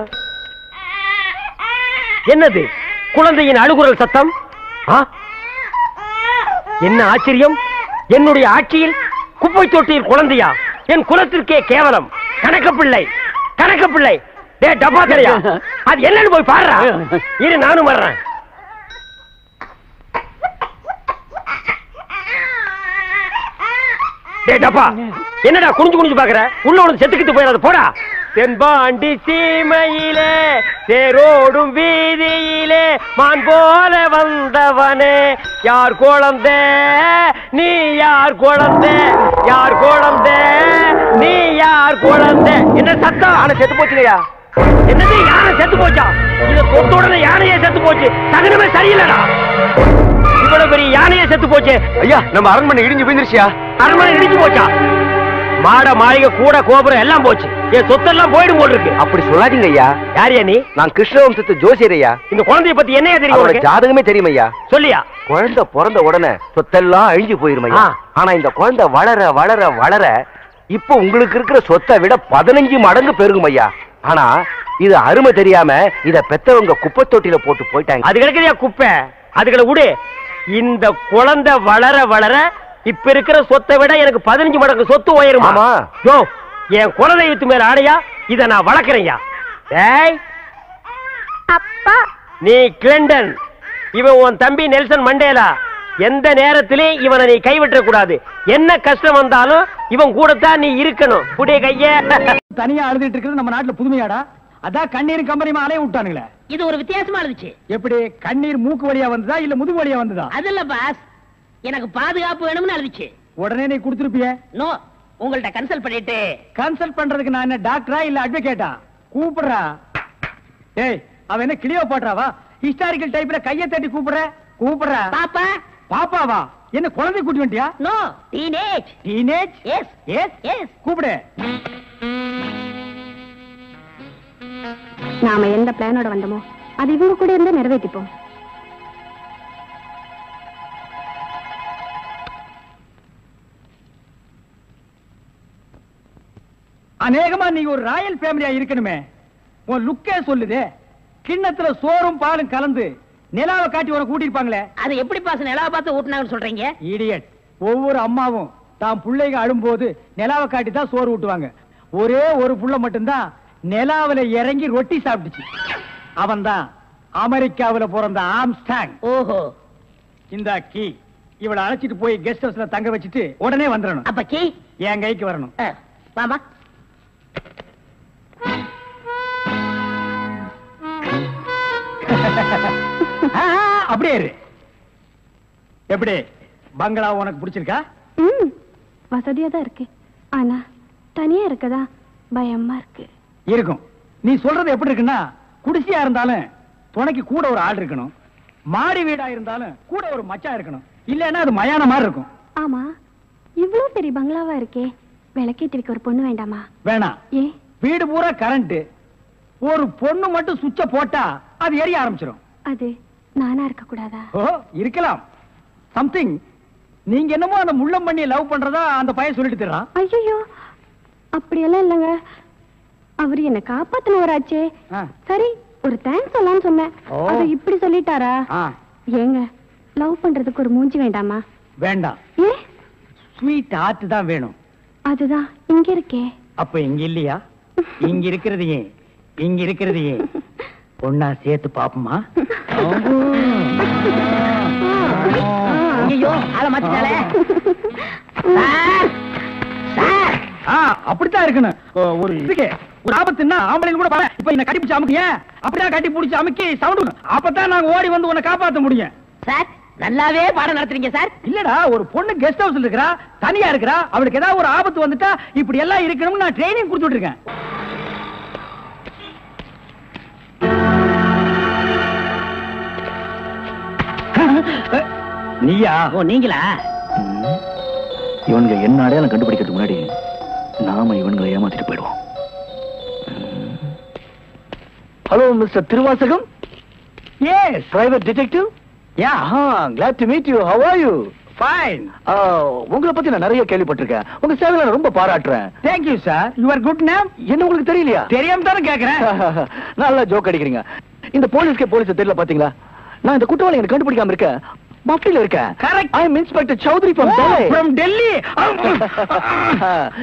என்னது குழந்தையின் அழுகுரல் சத்தம்? என்ன ஆச்சரியம்! என்னுடைய ஆட்சியில் குப்பை தொட்டியில் குழந்தையா? என் குலத்திற்கே கேவலம். கணக்கப்பிள்ளை கணக்கப்பிள்ளை, டே டப்பா தெரியா, அது என்னன்னு போய் பாடுறா. இரு நானும் வர்றேன். டே டப்பா, என்னடா குனிஞ்சு குனிஞ்சு பாக்குற? உள்ள ஒன்று செத்துக்கிட்டு போயிடாது, போடா. தென்பாண்டி சீமையிலே தேரோடும் வீதியிலே மான் போல வந்தவனே, யார் குழந்தை நீ, யார் குழந்தை, யார் குழந்தை நீ, யார் குழந்தை? என்ன சத்தம்? யானை செத்து போச்சுலையா? என்னது யானை செத்து போச்சா? இத தொட்ட உடனே யானையே செத்து போச்சு. சகனமே சரியில்லடா. இவ்வளவு பெரிய யானையே செத்து போச்சு. ஐயா நம்ம அரண்மனை இடிஞ்சு போயிருச்சியா? அரண்மனை இடிஞ்சு போச்சா? மாட மாளிகை கூட கோபுரம் எல்லாம் போச்சு. என் சொத்தெல்லாம் போயிடும் போல் இருக்கு. அப்படி சொல்லாதீங்க ஐயா. யாரியா நீ? நான் கிருஷ்ணவம்சத்து ஜோசியர் ஐயா. இந்த குழந்தைய பத்தி என்னையா தெரியும்? ஜாதகமே தெரியும் ஐயா. சொல்லியா? குழந்தை பிறந்த உடனே சொத்தெல்லாம் அழிஞ்சு போயிரும் ஐயா. ஆனா இந்த குழந்தை வளர வளர வளர இப்ப உங்களுக்கு இருக்கிற சொத்தை விட 15 மடங்கு பெருகும் ஐயா. ஆனா இது அருமை தெரியாம இத பெத்தவங்க குப்பை தொட்டில போட்டு போயிட்டாங்க. அது கிடைக்கலையா குப்பை? அதுகளை விடு. இந்த குழந்தை வளர வளர இப்ப இருக்கிற சொத்தை விட எனக்கு 15 மடங்கு சொத்து உயருமா? ஆமா. யோ, என் குலதெய்வத்து மேல ஆடையா? இத நான் வளர்க்கறேன்யா. டேய் அப்பா, நீ கிளின்டன், இவன் உன் தம்பி நெல்சன் மண்டேலா. எந்த நேரத்திலும் இவனை நீ கைவிட்ட கூடாது. என்ன கஷ்டம் வந்தாலும் இவன் கூடத்தான் நீ இருக்கணும். புடிய கைய. தனியா அழுதுட்டு இருக்கிறது நம்ம நாட்டுல புதுமையாடா? அதான் கண்ணீர் கம்பெனிமா அலைய விட்டானுங்களே. இது ஒரு வித்தியாசமா இருந்துச்சு. எப்படி கண்ணீர் மூக்கு வழியா வந்ததா இல்ல முதுகு வழியா வந்ததா? அது இல்ல பாஸ், எனக்கு பாதுகாப்பு வேணும்னு அழுதுச்சு. உடனே நீ கொடுத்துருப்பிய? நோ, உங்கள்ட்ட கன்சல்ட் பண்ணிட்டு. கன்சல்ட் பண்றதுக்கு நான் என்ன டாக்டரா இல்ல அட்வொகேட்டா? கூப்பிடுறா. ஏய், அவன் என்ன கிளியோ பாட்றாவா? ஹிஸ்டாரிக்கல் டைப்ல கையை தட்டி கூப்பிடுற. கூப்பிடுறா. பாப்பா. பாப்பாவா? என்ன குழந்தை கூட்டி வந்துட்டியா? No, teenage. Teenage? Yes yes yes. கூப்பிடு. நாம எந்த பிளானோட வந்தோமோ அது இவங்க கூட இருந்து நிறைவேற்றிப்போம். அநேகமா நீங்க ஒரு ராயல் ஃபேமிலியா இருக்கணுமே. உன் லுக்கே சொல்லுதே. கிண்ணத்துல சோறும் பாலும் கலந்து நிலாவை காட்டி உன கூட்டிருப்பாங்களே. அது எப்படி பாஸ் நிலாவை பார்த்து ஊட்டினாங்கன்னு சொல்றீங்க? இடியட். ஒவ்வொரு அம்மாவும் தாம் பிள்ளைங்க அழும்போது நிலாவை காட்டி தான் சோறு ஊட்டுவாங்க. ஒரே ஒரு புள்ள மட்டும்தான் நிலாவில இறங்கி ரொட்டி சாப்பிட்டுச்சு. அவன் தான் அமெரிக்காவில பிறந்த ஆம்ஸ்டாங். ஓஹோ. இந்த கீ இவளை அழைச்சிட்டு போய் கெஸ்ட் ஹவுஸ்ல தங்க வச்சுட்டு உடனே வந்துடணும். அப்ப கீ என் கைக்கு வரணும். வாமா. அப்படியே இரு. எப்படி பங்களா உனக்கு பிடிச்சிருக்கா? வசதியா தான் இருக்கு. ஆனா தனியா இருக்கதா பயமா இருக்கு. இருக்கும். நீ சொல்றது எப்படி இருக்குன்னா, குடிசையா இருந்தாலும் துணைக்கு கூட ஒரு ஆள் இருக்கணும். மாடி வீடா இருந்தாலும் கூட ஒரு மச்சான் இருக்கணும். இல்லன்னா அது மயான மாதிரி இருக்கும். ஆமா, இவ்வளவு பெரிய பங்களாவா இருக்கே, விளக்கேத்தி வைக்க ஒரு பொண்ணு வேண்டாமா? வேணாம். ஏ, வீடு பூரா கரண்ட். ஒரு பொண்ணு மட்டும் சுவிட்ச போட்டா அது எரிய ஆரம்பிச்சிடும். அது நானா இருக்க கூடாதா? ஓ, இருக்கலாம். சம்திங். நீங்க என்னமோ அந்த முள்ளம் பண்ணி லவ் பண்றதா அந்த பையன் சொல்லிட்டு தர்றான். ஐயோ, அப்படியெல்லாம் இல்லங்க. அவரு என்ன காப்பாத்தினவராச்சே. சரி, ஒரு தேங்க்ஸ் சொல்லலாம்னு சொன்னேன். அது இப்படி சொல்லிட்டாரா? ஏங்க, லவ் பண்றதுக்கு ஒரு மூஞ்சி வேண்டாமா? வேண்டாம். ஏ, ஸ்வீட் ஹார்ட் தான் வேணும். அதுதான் இங்க இருக்கே. அப்ப இங்க இல்லையா? இங்க இருக்கிறது ஏன், இங்க இருக்கிறது ஏன் ஒன்னா சேர்த்து பாப்போமா? ஐயோ, ஆள மாத்திட்டாளே. அப்படித்தான் இருக்கணும். ஒரு இதுக்கு ஒரு ஆபத்துன்னா ஆம்பளை கூட பாரு. இப்ப என்ன கட்டி பிடிச்சு அமுக்கிய அப்படியே கட்டி பிடிச்சு அமுக்கி சவுண்ட் அப்பதான் நாங்க ஓடி வந்து உன்னை காப்பாத்த முடியும். சார் நல்லாவே பாடம் நடத்துறீங்க சார். இல்லடா ஒரு பொண்ணு கெஸ்ட் ஹவுஸ்ல இருக்கா, தனியா இருக்கா, அவளுக்கு ஏதாவது ஒரு ஆபத்து வந்துட்டா இப்படி எல்லாம் இருக்கணும்னு நான் ட்ரைனிங் கொடுத்துட்டு இருக்கேன். நீயா? ஓ நீங்களா? இவனுங்க என்ன அடையாளம் கண்டுபிடிக்கிறதுக்கு முன்னாடி நாம இவனுங்களை ஏமாத்திட்டு போயிடுவோம். Hello mister Thiruvasagam. Yes, private detective. Yeah, glad to meet you. How are you? fine. உங்களை பத்தி நான் நிறைய கேள்விப்பட்டிருக்கேன். உங்க சேவையில நான் ரொம்ப பாராட்டுறேன். Thank you sir. Your good name? என்ன உங்களுக்கு தெரியலையா? தெரியாம தானே கேக்குறேன். நல்லா ஜோக் அடிக்கிறீங்க. இந்த போலீஸ்க்கு போலீஸ் தெரியல பாத்தீங்களா? நான் இந்த குற்றவாளி எனக்கு கண்டுபிடிக்காம இருக்கேன். மஃப்டில இருக்கேன். Correct. I am Inspector Chowdhury from Delhi. From Delhi.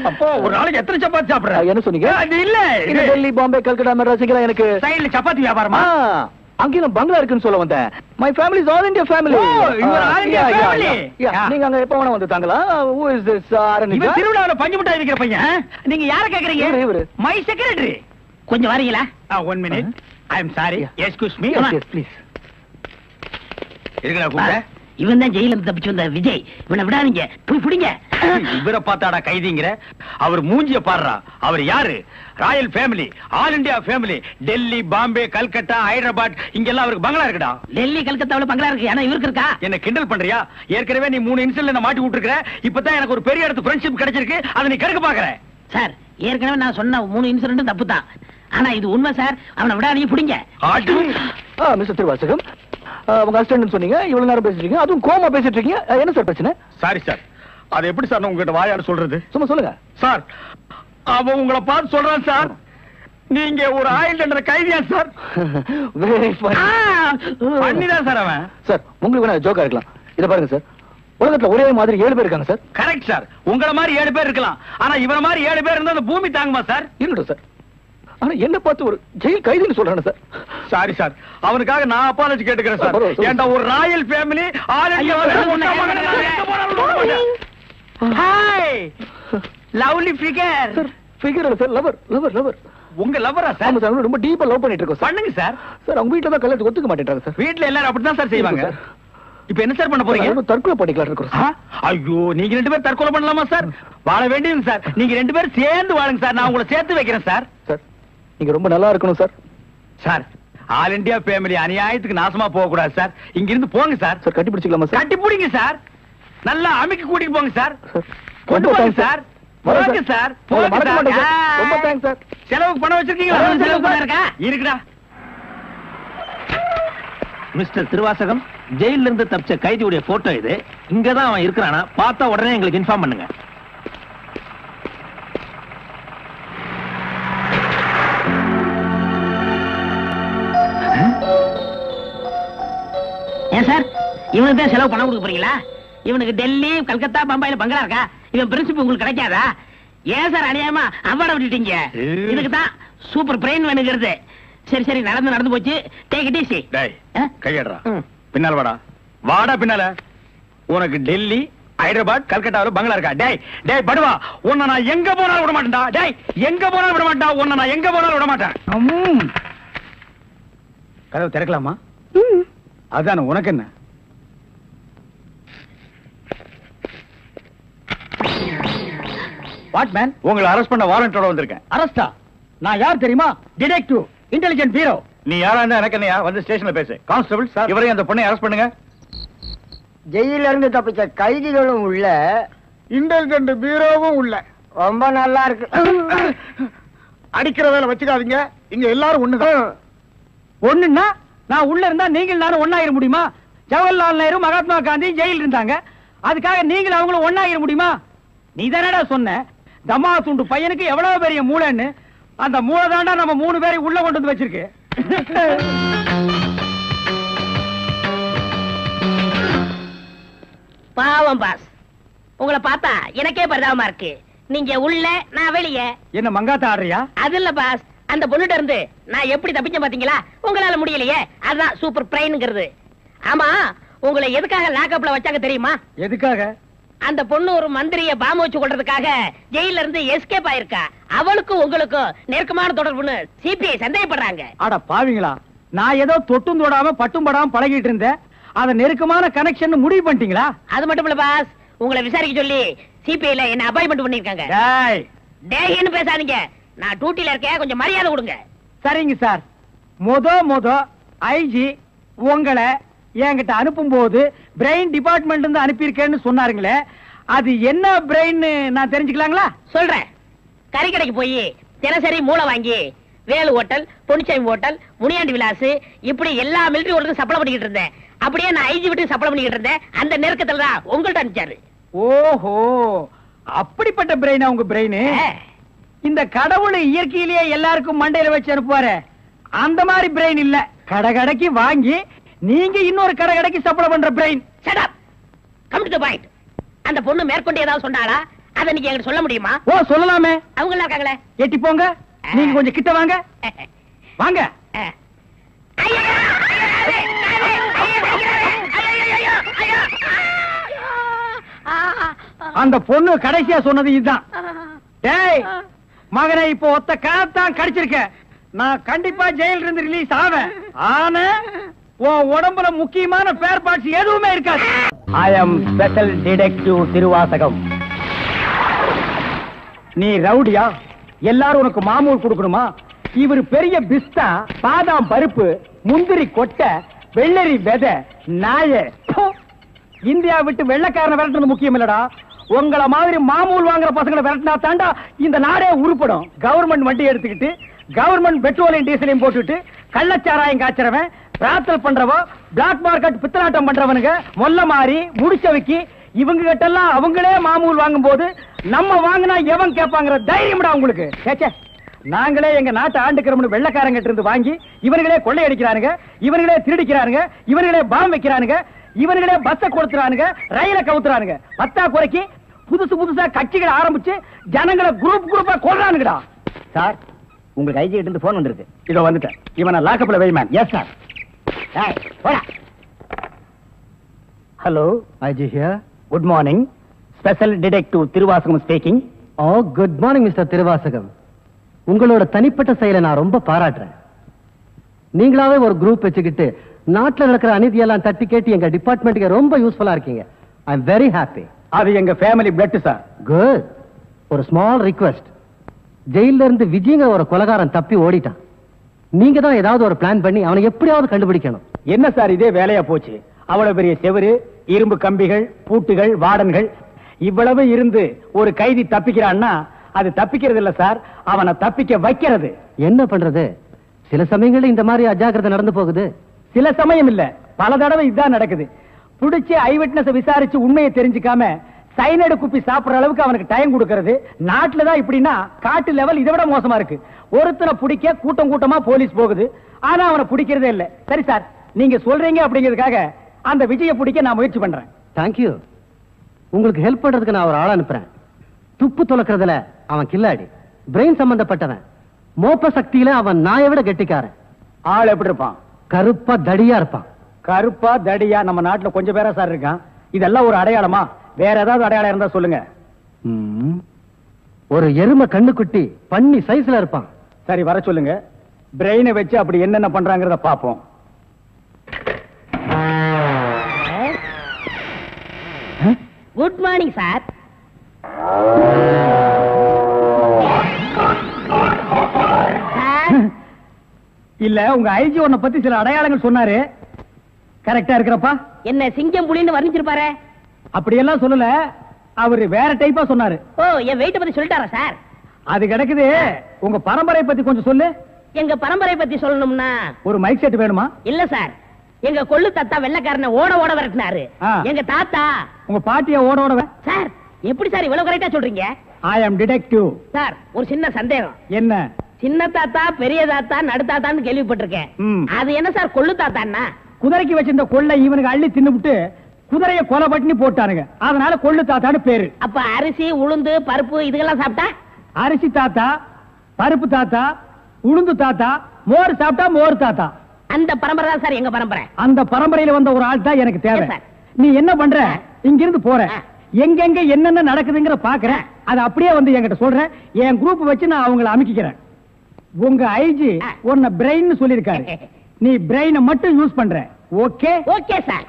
அப்போ ஒரு நாளைக்கு எத்தனை சப்பாத்தி சாப்பிடுற? என்ன சொன்னீங்க? அது இல்ல. இந்த டெல்லி, பாம்பே, கல்கட்டா, மெட்ராஸ்ல எனக்கு சைடுல சப்பாத்தி வியாபாரமா? அங்க நான் பங்களா இருக்குன்னு சொல்ல வந்தேன். My family is all India family. Oh, you are all India family. நீங்க அங்க எப்ப வேணா வந்து தாங்களா? Who is this? இவன் திருவிழாவுல பஞ்சு மிட்டாய் விக்கிற பையன். நீங்க யார கேக்குறீங்க? இவரு. My secretary. கொஞ்சம் வரீங்களா? 1 minute. I am sorry. Excuse me. Yes, please. இருக்கடா கூப்பிட்ட. இவன் தான் ஜெயில இருந்து தப்பிச்சு வந்த விஜய். இவனை விடாதீங்க, போய் பிடிங்க. இவரை பார்த்தாடா கைதிங்கிற? அவர் மூஞ்சிய பாடுறா. அவர் யாரு? Royal family, all India family. Delhi, Bombay, Calcutta, Hyderabad இங்கெல்லாம் அவருக்கு பங்களா இருக்குடா. டெல்லி கல்கத்தாவுல பங்களா இருக்கு, ஆனா இவருக்கு இருக்கா? என்ன கிண்டல் பண்றியா? ஏற்கனவே நீ 3 இன்சிடென்ட்ல என்ன மாட்டி விட்டுருக்க. இப்பதான் எனக்கு ஒரு பெரிய இடத்து ஃப்ரெண்ட்ஷிப் கிடைச்சிருக்கு. அதை நீ கெடுக்க பாக்குற. சார் ஏற்கனவே நான் சொன்ன 3 இன்சிடென்ட் தப்பு தான். ஆனா இது உண்மை சார். அவனை விடாதீங்க, பிடிங்க. மிஸ்டர் திருவாசகம், உங்க அசிஸ்டன்ட் சொன்னீங்க, இவ்வளவு நேரம் பேசிட்டு இருக்கீங்க, அதுவும் கோமா பேசிட்டு இருக்கீங்க. என்ன சார் பிரச்சனை? சாரி சார், அது எப்படி சார் உங்ககிட்ட வாயால சொல்றது? சும்மா சொல்லுங்க சார். அவன் உங்களை பார்த்து சொல்றான் சார், நீங்க ஒரு ஆயில் தண்டனை கைதியா சார்? Very fun. பண்ணிதான் சார் அவன். சார் உங்களுக்கு வேணா ஜோக்கா இருக்கலாம். இத பாருங்க சார், உலகத்துல ஒரே மாதிரி 7 பேர் இருக்காங்க சார். Correct sir. உங்கள மாதிரி 7 பேர் இருக்கலாம், ஆனா இவர மாதிரி 7 பேர் இருந்தா அந்த பூமி தாங்குமா சார்? இருக்கட்டும் சார், ஆனா என்ன பார்த்து ஒரு ஜெயில் கைதின்னு சொல்றானே சார். சாரி சார், அவனுக்காக நான் அப்பாலஜி கேட்டுக்கிறேன் சார். ஏண்டா ஒரு Royal family, all India. Hi lovely figure. Sir figure இல்ல சார், லவர் லவர் லவர். உங்க லவரா சார்? ஆமா சார், ரொம்ப டீப்பா லவ் பண்ணிட்டு இருக்கோம் சார். பண்ணுங்க சார். சார் அவங்க வீட்ல தான் கல்யாணத்துக்கு ஒத்துக்க மாட்டேன்றாங்க சார். வீட்ல எல்லாரும் அப்படிதான் சார் செய்வாங்க. இப்ப என்ன சார் பண்ண போறீங்க? தற்கொலை பண்ணிக்கலாம் இருக்கோம் சார். ஐயோ, நீங்க 2 பேரும் தற்கொலை பண்ணலாமா சார்? வாழ வேண்டியது சார். நீங்க 2 பேரும் சேர்ந்து வாழுங்க சார். நான் உங்களை சேர்த்து வைக்கிறேன் சார். சார் நீங்க ரொம்ப நல்லா இருக்கணும் sir. Sir all India family அநியாயத்துக்கு நாசமா போக கூடாது சார். இங்க இருந்து போங்க சார். சார் கட்டி பிடிச்சிக்கலாமா சார்? கட்டி பிடிங்க சார். நல்லா அமுக்கி கூட்டிட்டு போங்க சார். கொண்டு ரொம்ப போங்க thanks சார். வரேன் போங்க சார். உங்களை போங்க மறக்க மாட்டேன் சார். சார். ரொம்ப தேங்க்ஸ் சார். செலவுக்கு பணம் வச்சிருக்கீங்களா? செலவு பணம் இருக்கா? இருக்குடா. மிஸ்டர் திருவாசகம், ஜெயில இருந்து தப்பிச்ச கைதியுடைய போட்டோ இது. இங்கதான் அவன் இருக்கிறானா பார்த்தா உடனே எங்களுக்கு இன்ஃபார்ம் பண்ணுங்க. ஏன் சார் இவனுக்கு தான் செலவு பணம் கொடுக்க போறீங்களா? இவனுக்கு டெல்லி, கல்கத்தா, பம்பாயில பங்களா இருக்கா? இவன் பிரின்சிபல் உங்களுக்கு கிடைக்காதா? ஏன் சார் அநியாயமா அவார்ட விட்டுட்டீங்க? இதுக்கு தான் சூப்பர் பிரெயின் வேணுங்கிறது. சரி சரி, நடந்து போச்சு. Take it easy. டேய் கையடா. பின்னால வாடா. வாடா பின்னால. உனக்கு டெல்லி, ஹைதராபாத், கல்கட்டாவுல பங்களா இருக்கா? டேய் டேய் படுவா, உன்னை நான் எங்க போனாலும் விட மாட்டேன்டா. டேய் எங்க போனாலும் விட மாட்டேன். உன்னை நான் எங்க போனாலும் விட மாட்டேன். கதவு திறக்கலாமா? அதான உனக்கு என்ன? What man? உங்களை அரெஸ்ட் பண்ண வாரண்டோட வந்திருக்கேன். அரெஸ்டா? நான் யார் தெரியுமா? Detective, intelligent bureau. நீ யாரா இருந்தா எனக்கு என்னையா? வந்து ஸ்டேஷன்ல பேசு. கான்ஸ்டபிள் சார், இவரையும் அந்த பொண்ணை அரெஸ்ட் பண்ணுங்க. ஜெயில இருந்து தப்பிச்ச கைதிகளும் உள்ள, இன்டெலிஜென்ட் பீரோவும் உள்ள. ரொம்ப நல்லா இருக்கு. அடிக்கிற வேலை வச்சுக்காதீங்க. இங்க எல்லாரும் ஒண்ணுதான். ஒண்ணுன்னா நான் உள்ள இருந்தா நீங்கள் நானும் ஒண்ணாயிர முடியுமா? ஜவஹர்லால் நேரு, மகாத்மா காந்தி ஜெயில இருந்தாங்க. அதுக்காக நீங்களும் அவங்களும் ஒண்ணாயிர முடியுமா? நீ தானடா சொன்ன தமா துண்டு பையனுக்கு எவ்வளவு பெரிய மூளைன்னு. அந்த மூளை தாண்டா நம்ம 3 பேரை உள்ள கொண்டு வந்து வச்சிருக்கு. பாவம் பாஸ், உங்களை பார்த்தா எனக்கே பரிதாபமா இருக்கு. நீங்க உள்ள, நான் வெளியே. என்ன மங்காத்த ஆடுறியா? அது இல்ல பாஸ், அந்த பொண்ணுட்ட இருந்து நான் எப்படி தப்பிச்சேன் பாத்தீங்களா? உங்களால முடியலையே, அதுதான் சூப்பர் பிரெயின்ங்கிறது. ஆமா, உங்களை எதுக்காக லாக்அப்ல வச்சாங்க தெரியுமா? எதுக்காக? அந்த பொண்ணு ஒரு மந்திரிய பாம்பு வச்சு கொள்றதுக்காக ஜெயில இருந்து எஸ்கேப் ஆயிருக்கா. அவளுக்கும் உங்களுக்கும் நெருக்கமான தொடர்புன்னு சிபிஐ சந்தேகப்படுறாங்க. அட பாவிங்களா, நான் ஏதோ தொட்டும் தொடாம பட்டும் படாம பழகிட்டு இருந்தேன். அத நெருக்கமான கனெக்ஷன் முடிவு பண்ணிட்டீங்களா? அது மட்டும் இல்ல பாஸ், உங்களை விசாரிக்க சொல்லி சிபிஐல என்ன அப்பாயின்மெண்ட் பண்ணிருக்காங்க. டேய்னு பேசாதீங்க, நான் டியூட்டில இருக்கேன், கொஞ்சம் மரியாதை கொடுங்க. சரிங்க சார். மொத ஐஜி உங்களை என்கிட்ட அனுப்பும் போது பிரெயின் டிபார்ட்மெண்ட் இருந்து அனுப்பியிருக்கேன்னு சொன்னாருங்களே, அது என்ன பிரெயின் நான் தெரிஞ்சுக்கலாங்களா? சொல்றேன். கறிக்கடைக்கு போய் தினசரி மூளை வாங்கி வேலு ஹோட்டல், பொன்னிச்சாமி ஹோட்டல், முனியாண்டி விலாஸ் இப்படி எல்லா மிலிட்டரி ஹோட்டலுக்கும் சப்ளை பண்ணிக்கிட்டு இருந்தேன். அப்படியே நான் ஐஜி விட்டு சப்ளை பண்ணிக்கிட்டு இருந்தேன். அந்த நெருக்கத்துல தான் உங்கள்ட்ட அனுப்பிச்சாரு. ஓஹோ, அப்படிப்பட்ட பிரெயினா உங்க பிரெயின்? இந்த கடவுள் இயற்கையிலேயே எல்லாருக்கும் மண்டையில வச்சு அனுப்புவாரு, அந்த மாதிரி பிரெயின் இல்ல. கடைக்கு வாங்கி நீங்க இன்னொரு கடைக்கு சப்ளை பண்ற brain. Shut up, come to the point. அந்த பொண்ணு மேற்கொண்டு ஏதாவது சொன்னாளா? அதை நீங்க என்கிட்ட சொல்ல முடியுமா? ஓ சொல்லலாமே. அவங்க எல்லாம் இருக்காங்களே. எட்டி போங்க, நீங்க கொஞ்சம் கிட்ட வாங்க. வாங்க. அந்த பொண்ணு கடைசியா சொன்னது இதுதான். டேய் மகனை, இப்போ ஒத்த காத்தான் கடிச்சிருக்க. நான் கண்டிப்பா ஜெயில இருந்து ரிலீஸ் ஆவேன். ஆனா உன் உடம்புல முக்கியமான பேர் பார்ட்ஸ் எதுவுமே இருக்காது. ஐ அம் ஸ்பெஷல் டிடெக்டிவ் திருவாசகம். நீ ரவுடியா? எல்லாரும் உனக்கு மாமூல் கொடுக்கணுமா? இவர் பெரிய பிஸ்தா, பாதாம் பருப்பு, முந்திரி கொட்டை, வெள்ளரி விதை, நாய. இந்தியா விட்டு வெள்ளைக்காரனை விரட்டுறது முக்கியம் இல்லடா, உங்கள மாதிரி மாமூல் வாங்குற பசங்களை விரட்டினா தாண்டா இந்த நாடே உருப்படும். கவர்மெண்ட் வண்டி எடுத்துக்கிட்டு கவர்மெண்ட் பெட்ரோலையும் டீசலையும் போட்டுட்டு கள்ளச்சாராயம் காய்ச்சறவன், பிரார்த்தல் பண்றவோ, பிளாக் மார்க்கெட் பித்தலாட்டம் பண்றவனுங்க, மொல்ல மாறி முடிச்சவைக்கு இவங்க கிட்ட எல்லாம் அவங்களே மாமூல் வாங்கும் போது நம்ம வாங்கினா எவன் கேட்பாங்கிற தைரியம்டா உங்களுக்கு. கேச்சே, நாங்களே எங்க நாட்டை ஆண்டுக்கிறோம்னு வெள்ளைக்காரங்க கிட்ட இருந்து வாங்கி இவர்களே கொள்ளையடிக்கிறானுங்க, இவர்களே திருடிக்கிறானுங்க, இவர்களே பாம் வைக்கிறானுங்க, இவர்களே பஸ்ஸ கொடுத்துறானுங்க, ரயில கவுத்துறானுங்க. பத்தா குறைக்கு புதுசா கட்சிகளை ஆரம்பிச்சு ஜனங்களை குரூப்பா கொள்றானுங்கடா. சார், உங்களுக்கு ஐஜி கிட்ட இருந்து போன் வந்திருக்கு. இதோ வந்துட்டேன். இவனை லாக்கப்ல வை man. Yes sir. Hello, IG here. Good morning. Special detective Thiruvasagam speaking. Oh, good morning mister Thiruvasagam. உங்களோட தனிப்பட்ட செயலை நான் ரொம்ப பாராட்டுறேன். நீங்களாவே ஒரு குரூப் வச்சுக்கிட்டு நாட்டில் நடக்கிற அநீதியெல்லாம் தட்டி கேட்டு எங்க டிபார்ட்மெண்ட்டுக்கு ரொம்ப யூஸ்ஃபுல்லா இருக்கீங்க. I am very happy. அது எங்க ஃபேமிலி பிளட் சார். குட். ஒரு ஸ்மால் ரிக்வெஸ்ட். ஜெயில இருந்து விஜயங்க ஒரு கொலைகாரன் தப்பி ஓடிட்டான். நீங்க தான் ஏதாவது ஒரு பிளான் பண்ணி அவனை எப்படியாவது கண்டுபிடிக்கணும். என்ன சார் இதே வேலையா போச்சு? அவ்வளவு பெரிய செவரு, இரும்பு கம்பிகள், பூட்டுகள், வார்டன்கள் இவ்வளவு இருந்து ஒரு கைதி தப்பிக்கிறான்னா அது தப்பிக்கிறது இல்ல சார், அவனை தப்பிக்க வைக்கிறது. என்ன பண்றது? சில சமயங்கள்ல இந்த மாதிரி அஜாக்கிரதை நடந்து போகுது. சில சமயம் இல்ல, பல தடவை இதுதான் நடக்குது. புடிச்சு ஐ விட்னஸ் விசாரிச்சு உண்மையை தெரிஞ்சுக்காம சைனடு குப்பி சாப்பிடுற அளவுக்கு அவனுக்கு டைம் கொடுக்கிறது. நாட்டுல தான் இப்படின்னா காட்டு லெவல் இதை விட மோசமா இருக்கு. ஒருத்தனை பிடிக்க கூட்டமா போலீஸ் போகுது, ஆனா அவனை பிடிக்கிறதே இல்ல. சரி சார், நீங்க சொல்றீங்க அப்படிங்கிறதுக்காக அந்த விஜய பிடிக்க நான் முயற்சி பண்றேன். தேங்க்யூ. உங்களுக்கு ஹெல்ப் பண்றதுக்கு நான் ஒரு ஆள் அனுப்புறேன். துப்பு துலக்கிறதுல அவன் கில்லாடி, பிரெயின் சம்பந்தப்பட்டவன். மோப்ப சக்தியில அவன் நாயை விட கெட்டிக்காரன். ஆள் எப்படி இருப்பான்? கருப்பா தடியா இருப்பான். கருப்பா தடியா நம்ம நாட்டுல கொஞ்சம் பேரா சார் இருக்கான். இதெல்லாம் ஒரு அடையாளமா? வேற ஏதாவது அடையாளம் இருந்தா சொல்லுங்க. ஒரு எருமை கண்ணுக்குட்டி பண்ணி சைஸ்ல இருப்பான். சரி, வர சொல்லுங்க. பிரெயினை வச்சு அப்படி என்னென்ன பண்றாங்கறத பாப்போம். Good morning sir. இல்ல, உங்க ஐஜி உன்னை பத்தி சில அடையாளங்கள் சொன்னாரு. கரெக்டா இருக்கிறப்பா? என்ன சிங்கம் புலின்னு வர்ணிச்சிருப்பாரு? அப்படியெல்லாம் சொல்லல, அவரு வேற டைப்பா சொன்னாரு. ஓ, என் வெயிட்ட பத்தி சொல்லிட்டாரா சார்? அது கிடக்குது. உங்க பரம்பரை பத்தி கொஞ்சம் சொல்லு. எங்க பரம்பரை பத்தி சொல்லணும்னா ஒரு மைக் செட் வேணுமா? இல்ல சார், எங்க கொள்ளு தாத்தா வெள்ளைக்காரனை ஓட விரட்டினாரு. எங்க தாத்தா. உங்க பாட்டிய ஓட சார், எப்படி சார் இவ்வளவு கரெக்டா சொல்றீங்க? ஐ அம் டிடெக்டிவ். சார், ஒரு சின்ன சந்தேகம். என்ன? சின்ன தாத்தா, பெரிய தாத்தா, நடு தாத்தான்னு கேள்விப்பட்டிருக்கேன். அது என்ன சார் கொள்ளு தாத்தான்னா? குதிரைக்கு வச்சிருந்த கொள்ளை இவனுக்கு அள்ளி தின்னுபிட்டு குதிரைய கொலை பண்ணி போட்டானுங்க, அதனால கொள்ளு தாத்தான்னு பேரு. அப்ப அரிசி, உளுந்து, பருப்பு இதெல்லாம் சாப்பிட்டா? அரிசி தாத்தா, பருப்பு தாத்தா, உளுந்து தாத்தா, மோர் சாப்பிட்டா மோர் தாத்தா. அந்த பரம்பரை தான் சார் எங்க பரம்பரை. அந்த பரம்பரையில வந்த ஒரு ஆள் தான் எனக்கு தேவை. நீ என்ன பண்ற? இங்க இருந்து போற, எங்கெங்க என்னென்ன நடக்குதுங்கிற பாக்குறேன். அது அப்படியே வந்து என்கிட்ட சொல்றேன். என் குரூப் வச்சு நான் அவங்களை அமைக்கிறேன். உங்க ஐஜி உன்னை பிரெயின் சொல்லிருக்காரு. நீ பிரெயினை மட்டும் யூஸ் பண்ற. Okay okay sir.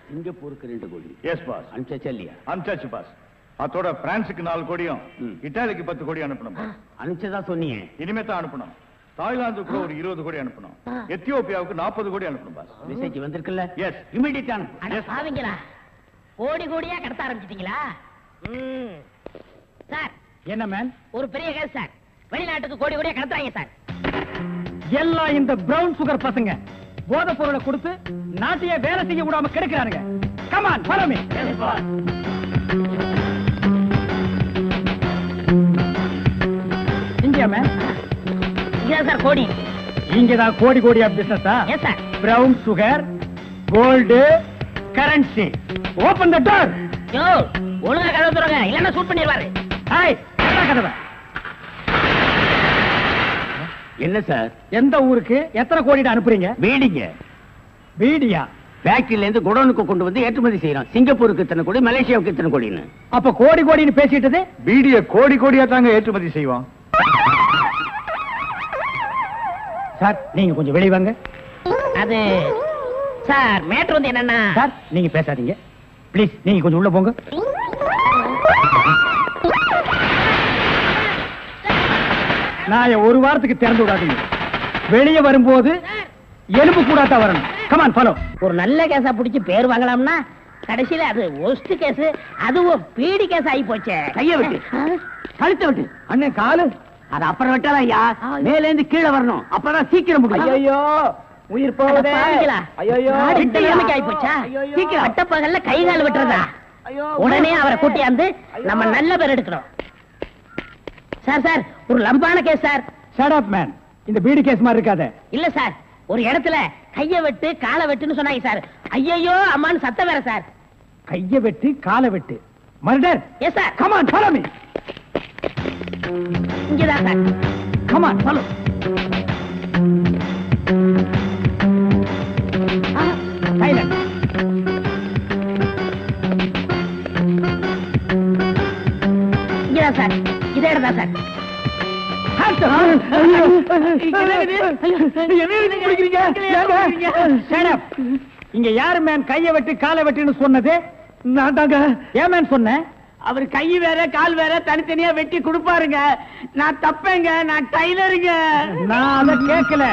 சிங்கப்பூருக்கு 2 கோடி. Yes boss. அனுப்பிச்சா இல்லையா? அனுப்பிச்சாச்சு பாஸ். அதோட பிரான்ஸுக்கு 4 கோடியும் இட்டாலிக்கு 10 கோடி அனுப்பணும் பாஸ். அனுப்பிச்சதா சொன்னீங்க. இனிமே தான் அனுப்பணும். தாய்லாந்துக்கு ஒரு 20 கோடி அனுப்பணும். எத்தியோப்பியாவுக்கு 40 கோடி அனுப்பணும் பாஸ். மெசேஜ் வந்திருக்குல்ல? எஸ். இமிடியேட் அட பாவிங்களா, கோடி கோடியா கடத்த ஆரம்பிச்சிட்டீங்களா? சார் என்ன மேன்? ஒரு பெரிய கேஸ் சார். வெளிநாட்டுக்கு கோடி கோடியா கடத்துறாங்க சார். எல்லாம் இந்த பிரவுன் சுகர் பசங்க போதை பொருளை கொடுத்து நாட்டையே வேலை செய்ய விடாம கெடுக்கிறானுங்க. Come on follow me. இங்கயா மேன்? இங்கதான் சார் கோடி. இங்கதான் கோடி கோடியா பிசினஸா? Yes sir. Brown sugar, gold, currency. Open the door. Yo, ஒழுங்கா கதவை திறங்க, இல்லன்னா ஷூட் பண்ணிடுவாரு. ஹாய், கதவை. என்ன சார்? எந்த ஊருக்கு எத்தனை கோடிட்டு அனுப்புறீங்க? வீடிங்க. வீடியா? ஃபேக்டரியில இருந்து குடோனுக்கு கொண்டு வந்து ஏற்றுமதி செய்யறோம். சிங்கப்பூருக்கு இத்தனை கோடி, மலேசியாவுக்கு இத்தனை கோடின்னு. அப்ப கோடி கோடின்னு பேசிட்டது? வீடிய கோடி கோடியா தாங்க ஏற்றுமதி செய்வோம். சார் நீங்க கொஞ்சம் வெளிய வாங்க. அது சார் மேட்டர் வந்து என்னன்னா சார் நீங்க பேசாதீங்க ப்ளீஸ். நீங்க கொஞ்சம் உள்ள போங்க. நான் ஒரு வாரத்துக்கு திறந்து விடாதீங்க. வெளியே வரும்போது எலும்பு கூடாதான் வரணும். Come on follow. ஒரு நல்ல கேஸா புடிச்சு பேர் வாங்கலாம்னா கடைசியில அது ஒஸ்ட் கேஸ், அதுவும் பீடி கேஸ் ஆகி போச்சே. கைய விட்டு, கழுத்த விட்டு. அண்ணே காலு. அது அப்புறம் வெட்டாதா ஐயா, மேல இருந்து கீழே வரணும். அப்பதான் சீக்கிரம் முடியும். ஐயோ உயிர் போகுதே. ஐயோ ஆகி போச்சா? சீக்கிரம் அட்டப்பகல்ல கை கால் விட்டுறதா? உடனே அவரை கூட்டியாந்து நம்ம நல்ல பேர் எடுக்கணும். சார் சார் ஒரு லம்பான case sir. Shut up man. இந்த பீடி கேஸ் மாதிரி இருக்காத. இல்ல சார், ஒரு இடத்துல கைய வெட்டு காலை வெட்டுன்னு சொன்னாங்க சார். ஐயோ அம்மான்னு சத்தம் வேற சார். கைய வெட்டு காலை வெட்டு murder. Yes sir. Come on follow me. இங்கதான் sir. Come on follow. Silent. இங்கதான் சார். இதே இடம் தான் சார். இங்க யாரு மேன் கைய வெட்டு காலை வெட்டுன்னு சொன்னது? நான் தாங்க. ஏன் மேன் சொன்னேன்? அவர் கை வேற கால் வேற தனித்தனியா வெட்டி கொடுப்பாருங்க. நான் தப்பேங்க, நான் டைலருங்க. நான் அத கேட்கல.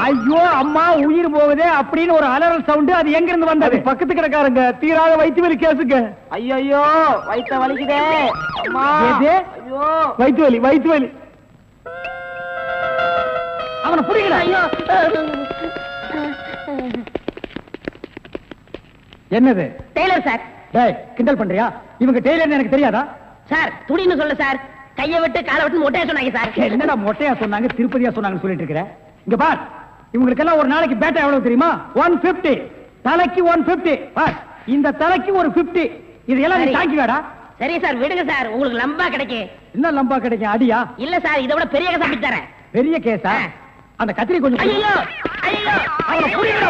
ஐயோ அம்மா உயிர் போகுதே அப்படின்னு ஒரு அலறல் சவுண்ட். அது எங்க இருந்து வந்தது? பக்கத்து கிடக்காருங்க. தீராத வயிற்று வலி கேசுங்க. ஐயோ வயித்த வலிக்குதே அம்மா. ஐயோ வயிற்று வலி வயிற்று வலி. அவனை புரியல. ஐயோ என்னது? Tailor sir. டேய் கிண்டல் பண்றியா? இவங்க டெய்லர் எனக்கு தெரியாதா? சார் துடின்னு சொல்ல சார். கைய விட்டு காலை விட்டு மொட்டையா சொன்னாங்க சார். என்னடா மொட்டையா சொன்னாங்க திருப்பதியா சொன்னாங்கன்னு சொல்லிட்டு இருக்கிறேன். இங்க பார், இவங்களுக்கெல்லாம் ஒரு நாளைக்கு பேட்டா எவ்வளவு தெரியுமா? 150. தலைக்கு 150. பார், இந்த தலைக்கு ஒரு 50. இது எல்லாம் நீ தாங்கி வேடா. சரி சார் விடுங்க சார், உங்களுக்கு லம்பா கிடைக்கும். என்ன லம்பா கிடைக்கும்? அடியா? இல்ல சார், இதை விட பெரிய கேஸா பிடிச்சு தரேன். பெரிய கேஸா? அந்த கத்திரி கொஞ்சம் ஐயோ ஐயோ அவனை புரியல.